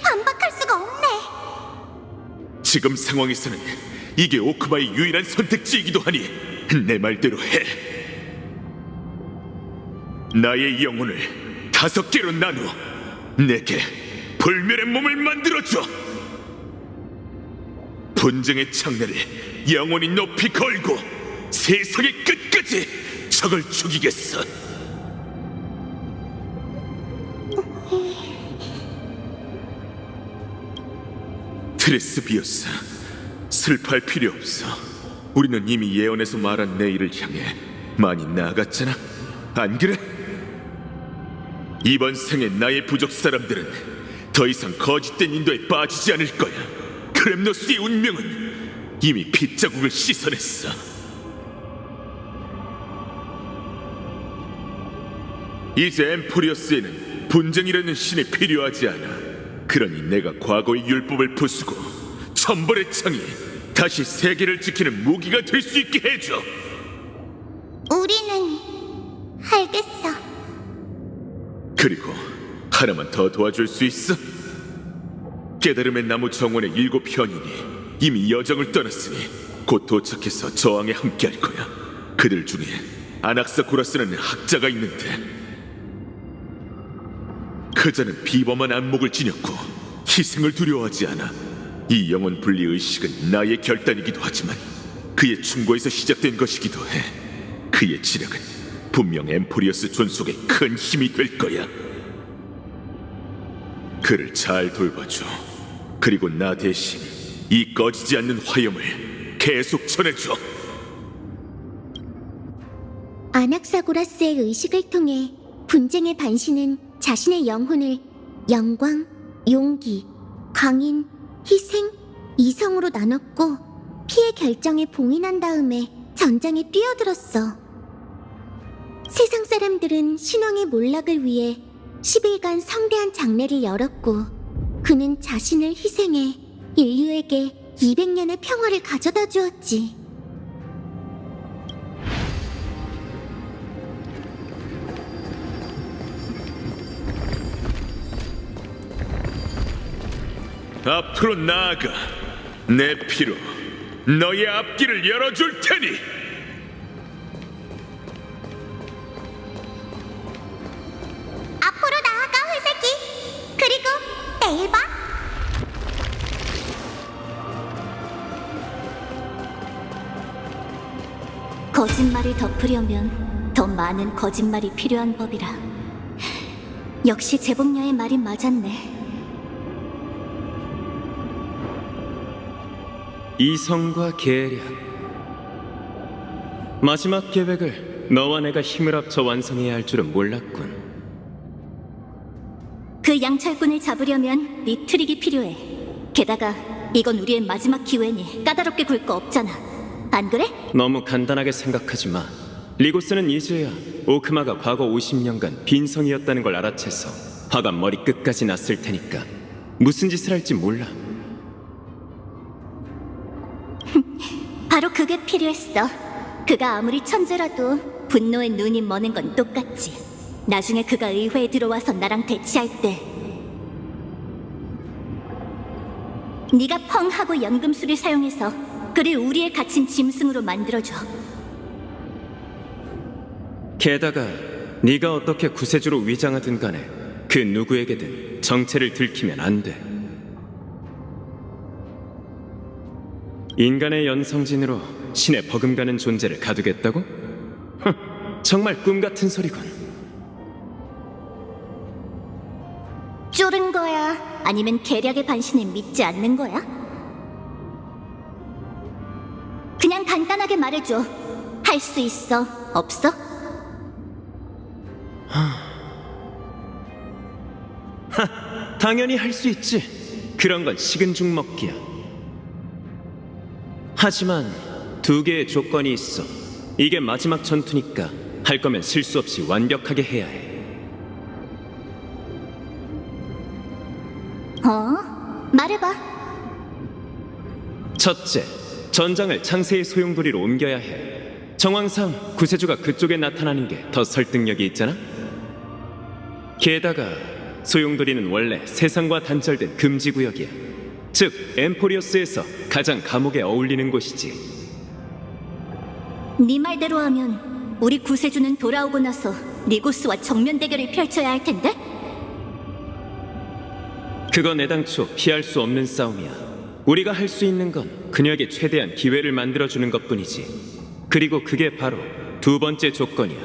반박할 수가 없네. 지금 상황에서는 이게 오크마의 유일한 선택지이기도 하니 내 말대로 해. 나의 영혼을 5개로 나누어 내게 불멸의 몸을 만들어줘. 분쟁의 창내를 영원히 높이 걸고 세상의 끝까지 적을 죽이겠어. 트레스비어스, 슬퍼할 필요 없어. 우리는 이미 예언에서 말한 내일을 향해 많이 나아갔잖아. 안 그래? 이번 생에 나의 부족 사람들은 더 이상 거짓된 인도에 빠지지 않을 거야. 크렘노스의 운명은 이미 핏자국을 씻어냈어. 이제 엠포리어스에는 분쟁이라는 신이 필요하지 않아. 그러니 내가 과거의 율법을 부수고 천벌의 창이 다시 세계를 지키는 무기가 될 수 있게 해줘. 우리는 알겠어. 그리고 하나만 더 도와줄 수 있어? 깨달음의 나무 정원의 7 현인이 이미 여정을 떠났으니 곧 도착해서 저항에 함께할 거야. 그들 중에 아낙사고라스라는 학자가 있는데 그자는 비범한 안목을 지녔고 희생을 두려워하지 않아. 이 영혼 분리 의식은 나의 결단이기도 하지만 그의 충고에서 시작된 것이기도 해. 그의 지략은 분명 엠포리어스 존속에 큰 힘이 될 거야. 그를 잘 돌봐줘. 그리고 나 대신 이 꺼지지 않는 화염을 계속 전해줘. 아낙사고라스의 의식을 통해 분쟁의 반신은 자신의 영혼을 영광, 용기, 강인, 희생, 이성으로 나눴고 피의 결정에 봉인한 다음에 전장에 뛰어들었어. 세상 사람들은 신왕의 몰락을 위해 10일간 성대한 장례를 열었고 그는 자신을 희생해 인류에게 200년의 평화를 가져다 주었지. 앞으로 나아가. 내 피로 너의 앞길을 열어줄 테니. 앞으로 나아가, 회색이. 그리고 내일 봐. 거짓말을 덮으려면 더 많은 거짓말이 필요한 법이라. 역시 제복녀의 말이 맞았네. 이성과 계략. 마지막 계획을 너와 내가 힘을 합쳐 완성해야 할 줄은 몰랐군. 그 양철꾼을 잡으려면 네 트릭이 필요해. 게다가 이건 우리의 마지막 기회니 까다롭게 굴 거 없잖아. 안 그래? 너무 간단하게 생각하지 마. 리고스는 이제야 오크마가 과거 50년간 빈성이었다는 걸 알아채서 화가 머리 끝까지 났을 테니까 무슨 짓을 할지 몰라. 바로 그게 필요했어. 그가 아무리 천재라도 분노의 눈이 머는 건 똑같지. 나중에 그가 의회에 들어와서 나랑 대치할 때 네가 펑 하고 연금술을 사용해서 그를 우리에 갇힌 짐승으로 만들어줘. 게다가 네가 어떻게 구세주로 위장하든 간에 그 누구에게든 정체를 들키면 안 돼. 인간의 연성진으로 신의 버금가는 존재를 가두겠다고? 정말 꿈 같은 소리군. 쫄은 거야? 아니면 계략의 반신을 믿지 않는 거야? 그냥 간단하게 말해줘. 할 수 있어? 없어? 당연히 할 수 있지. 그런 건 식은 죽 먹기야. 하지만 2개의 조건이 있어. 이게 마지막 전투니까 할 거면 실수 없이 완벽하게 해야 해. 말해봐. 첫째, 전장을 창세의 소용돌이로 옮겨야 해. 정황상 구세주가 그쪽에 나타나는 게 더 설득력이 있잖아. 게다가 소용돌이는 원래 세상과 단절된 금지구역이야. 즉 엠포리어스에서 가장 감옥에 어울리는 곳이지. 네 말대로 하면 우리 구세주는 돌아오고 나서 리고스와 정면 대결을 펼쳐야 할 텐데? 그건 애당초 피할 수 없는 싸움이야. 우리가 할 수 있는 건 그녀에게 최대한 기회를 만들어주는 것뿐이지. 그리고 그게 바로 2번째 조건이야.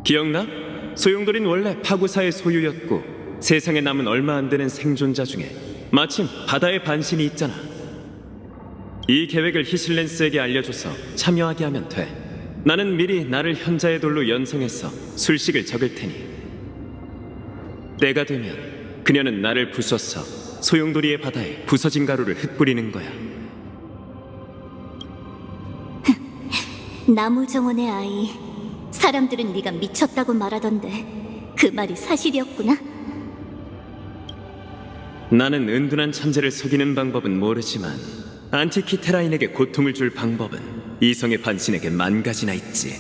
기억나? 소용돌이는 원래 파구사의 소유였고 세상에 남은 얼마 안 되는 생존자 중에 마침 바다의 반신이 있잖아. 이 계획을 히실렌스에게 알려줘서 참여하게 하면 돼. 나는 미리 나를 현자의 돌로 연성해서 술식을 적을 테니 때가 되면 그녀는 나를 부숴서 소용돌이의 바다에 부서진 가루를 흩뿌리는 거야. 나무정원의 아이, 사람들은 네가 미쳤다고 말하던데 그 말이 사실이었구나? 나는 은둔한 천재를 속이는 방법은 모르지만 안티키테라인에게 고통을 줄 방법은 이성의 반신에게 10,000가지나 있지.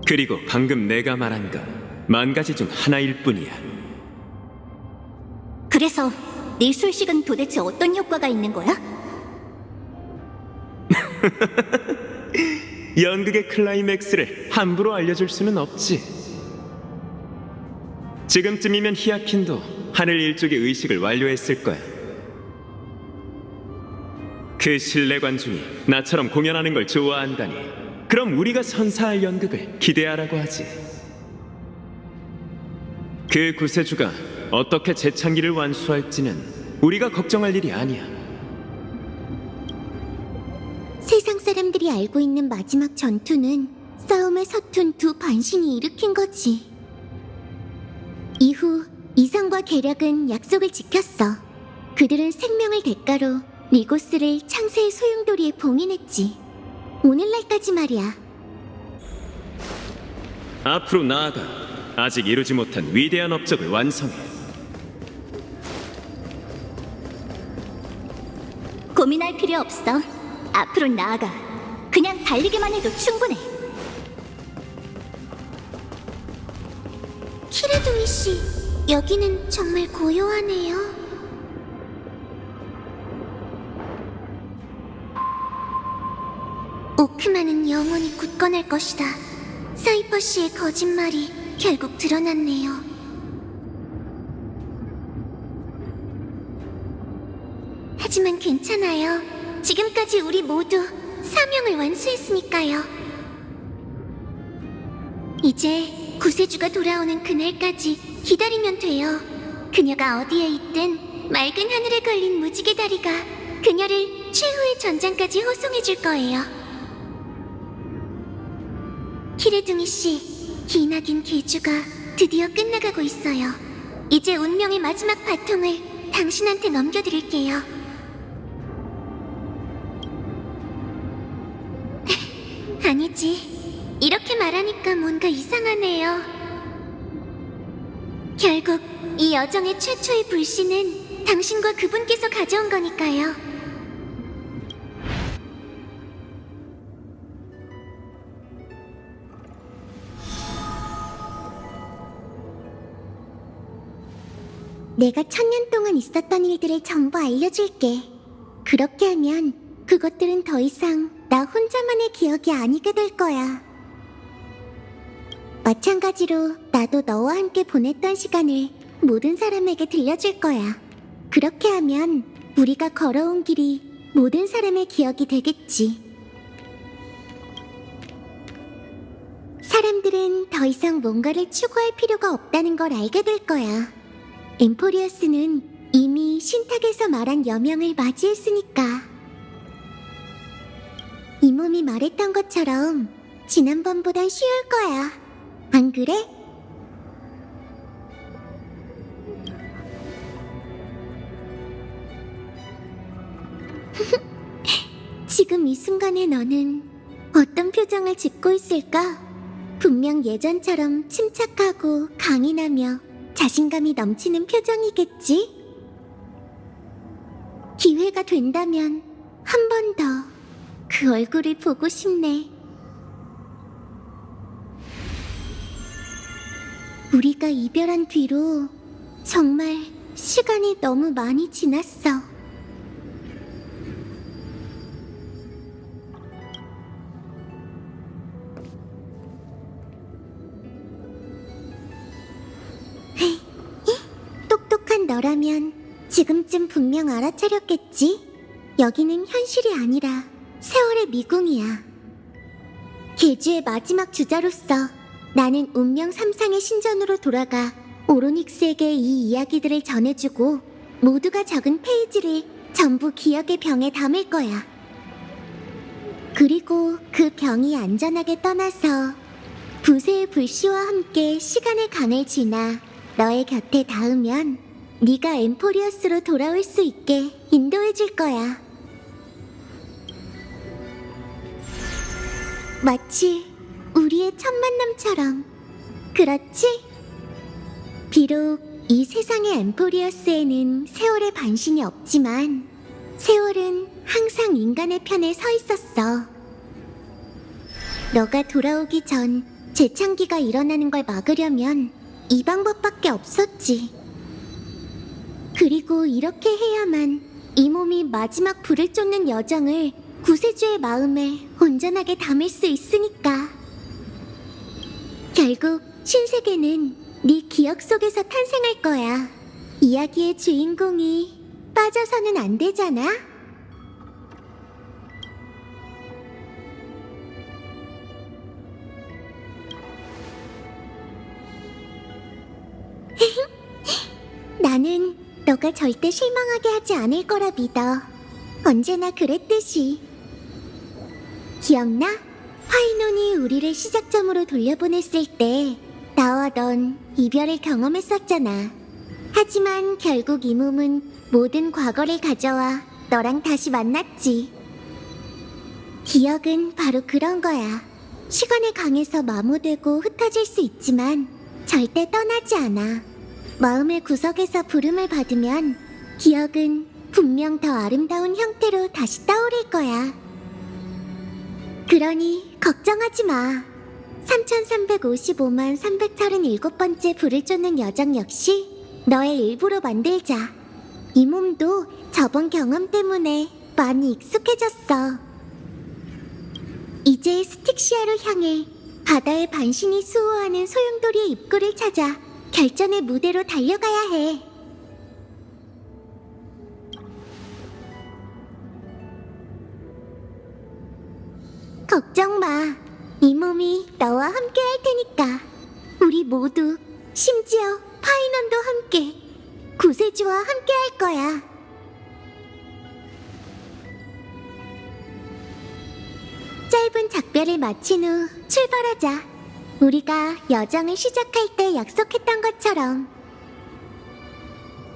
그리고 방금 내가 말한 건 10,000가지 중 하나일 뿐이야. 그래서 네 술식은 도대체 어떤 효과가 있는 거야? 연극의 클라이맥스를 함부로 알려줄 수는 없지. 지금쯤이면 히아킨도 하늘 일족의 의식을 완료했을 거야. 그 신뢰관중이 나처럼 공연하는 걸 좋아한다니 그럼 우리가 선사할 연극을 기대하라고 하지. 그 구세주가 어떻게 재창기를 완수할지는 우리가 걱정할 일이 아니야. 세상 사람들이 알고 있는 마지막 전투는 싸움에 서툰 두 반신이 일으킨 거지. 이후 이성과 계략은 약속을 지켰어. 그들은 생명을 대가로 리고스를 창세의 소용돌이에 봉인했지. 오늘날까지 말이야. 앞으로 나아가 아직 이루지 못한 위대한 업적을 완성해. 고민할 필요 없어. 앞으로 나아가. 그냥 달리기만 해도 충분해. 키르둥이 씨, 여기는 정말 고요하네요. 오크만은 영원히 굳건할 것이다. 사이퍼 씨의 거짓말이 결국 드러났네요. 하지만 괜찮아요. 지금까지 우리 모두 사명을 완수했으니까요. 이제 구세주가 돌아오는 그날까지 기다리면 돼요. 그녀가 어디에 있든 맑은 하늘에 걸린 무지개 다리가 그녀를 최후의 전장까지 호송해줄 거예요. 키르둥이 씨, 기나긴 계주가 드디어 끝나가고 있어요. 이제 운명의 마지막 바통을 당신한테 넘겨드릴게요. 아니지. 이렇게 말하니까 뭔가 이상하네요. 결국 이 여정의 최초의 불씨는 당신과 그분께서 가져온 거니까요. 내가 1000년 동안 있었던 일들을 전부 알려줄게. 그렇게 하면 그것들은 더 이상 나 혼자만의 기억이 아니게 될 거야. 마찬가지로 나도 너와 함께 보냈던 시간을 모든 사람에게 들려줄 거야. 그렇게 하면 우리가 걸어온 길이 모든 사람의 기억이 되겠지. 사람들은 더 이상 뭔가를 추구할 필요가 없다는 걸 알게 될 거야. 엠포리어스는 이미 신탁에서 말한 여명을 맞이했으니까. 이 몸이 말했던 것처럼 지난번보단 쉬울 거야. 안 그래? 지금 이 순간에 너는 어떤 표정을 짓고 있을까? 분명 예전처럼 침착하고 강인하며 자신감이 넘치는 표정이겠지? 기회가 된다면 한 번 더 그 얼굴을 보고 싶네. 우리가 이별한 뒤로 정말 시간이 너무 많이 지났어. 똑똑한 너라면 지금쯤 분명 알아차렸겠지? 여기는 현실이 아니라 세월의 미궁이야. 계주의 마지막 주자로서 나는 운명 삼상의 신전으로 돌아가 오로닉스에게 이 이야기들을 전해주고 모두가 적은 페이지를 전부 기억의 병에 담을 거야. 그리고 그 병이 안전하게 떠나서 부세의 불씨와 함께 시간의 강을 지나 너의 곁에 닿으면 네가 엠포리어스로 돌아올 수 있게 인도해 줄 거야. 마치 우리의 첫 만남처럼. 그렇지? 비록 이 세상의 엠포리어스에는 세월의 반신이 없지만 세월은 항상 인간의 편에 서 있었어. 너가 돌아오기 전 재창기가 일어나는 걸 막으려면 이 방법밖에 없었지. 그리고 이렇게 해야만 이 몸이 마지막 불을 쫓는 여정을 구세주의 마음에 온전하게 담을 수 있으니까. 결국 신세계는 네 기억 속에서 탄생할 거야. 이야기의 주인공이 빠져서는 안 되잖아. 나는 너가 절대 실망하게 하지 않을 거라 믿어. 언제나 그랬듯이. 기억나? 파이논이 우리를 시작점으로 돌려보냈을 때 나와 넌 이별을 경험했었잖아. 하지만 결국 이 몸은 모든 과거를 가져와 너랑 다시 만났지. 기억은 바로 그런 거야. 시간의 강에서 마모되고 흩어질 수 있지만 절대 떠나지 않아. 마음의 구석에서 부름을 받으면 기억은 분명 더 아름다운 형태로 다시 떠오를 거야. 그러니 걱정하지 마. 3355만 337번째 불을 쫓는 여정 역시 너의 일부로 만들자. 이 몸도 저번 경험 때문에 많이 익숙해졌어. 이제 스틱시아로 향해 바다의 반신이 수호하는 소용돌이의 입구를 찾아 결전의 무대로 달려가야 해. 걱정 마. 이 몸이 너와 함께 할 테니까. 우리 모두, 심지어 파이넌도 함께, 구세주와 함께 할 거야. 짧은 작별을 마친 후 출발하자. 우리가 여정을 시작할 때 약속했던 것처럼.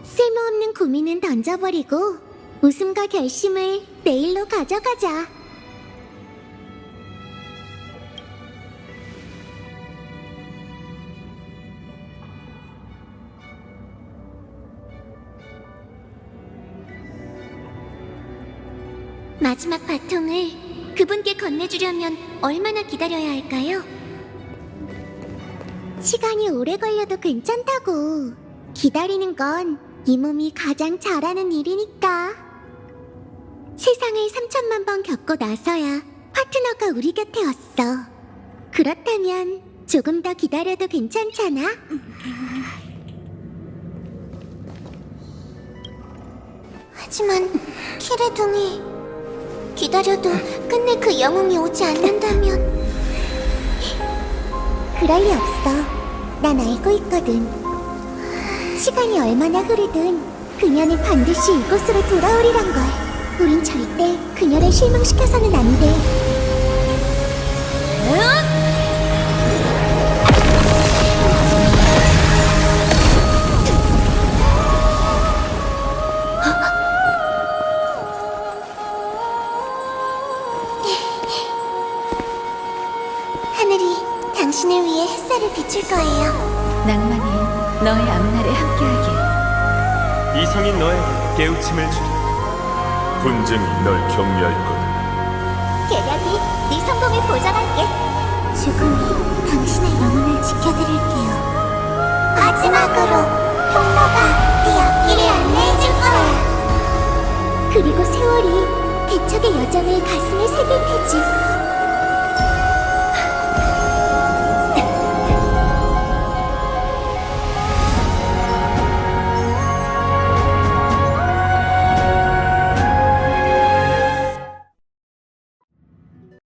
쓸모없는 고민은 던져버리고 웃음과 결심을 내일로 가져가자. 마지막 바통을 그분께 건네주려면 얼마나 기다려야 할까요? 시간이 오래 걸려도 괜찮다고. 기다리는 건 이 몸이 가장 잘하는 일이니까. 세상을 3000만 번 겪고 나서야 파트너가 우리 곁에 왔어. 그렇다면 조금 더 기다려도 괜찮잖아? 하지만 키레둥이, 기다려도 끝내 그 영웅이 오지 않는다면. 그럴 리 없어. 난 알고 있거든. 시간이 얼마나 흐르든 그녀는 반드시 이곳으로 돌아오리란 걸. 우린 절대 그녀를 실망시켜서는 안 돼. 하늘이 당신을 위해 햇살을 비출 거예요. 낭만이 너의 앞날에 함께하길. 이성인 너의 깨우침을 주리. 분쟁이 널 격려할 거다. 계략이 네 성공을 보장할게. 죽음이 당신의 영혼을 지켜드릴게요. 마지막으로 통로가 네 앞길을 안내해줄 거야. 그리고 세월이 개척의 여정을 가슴에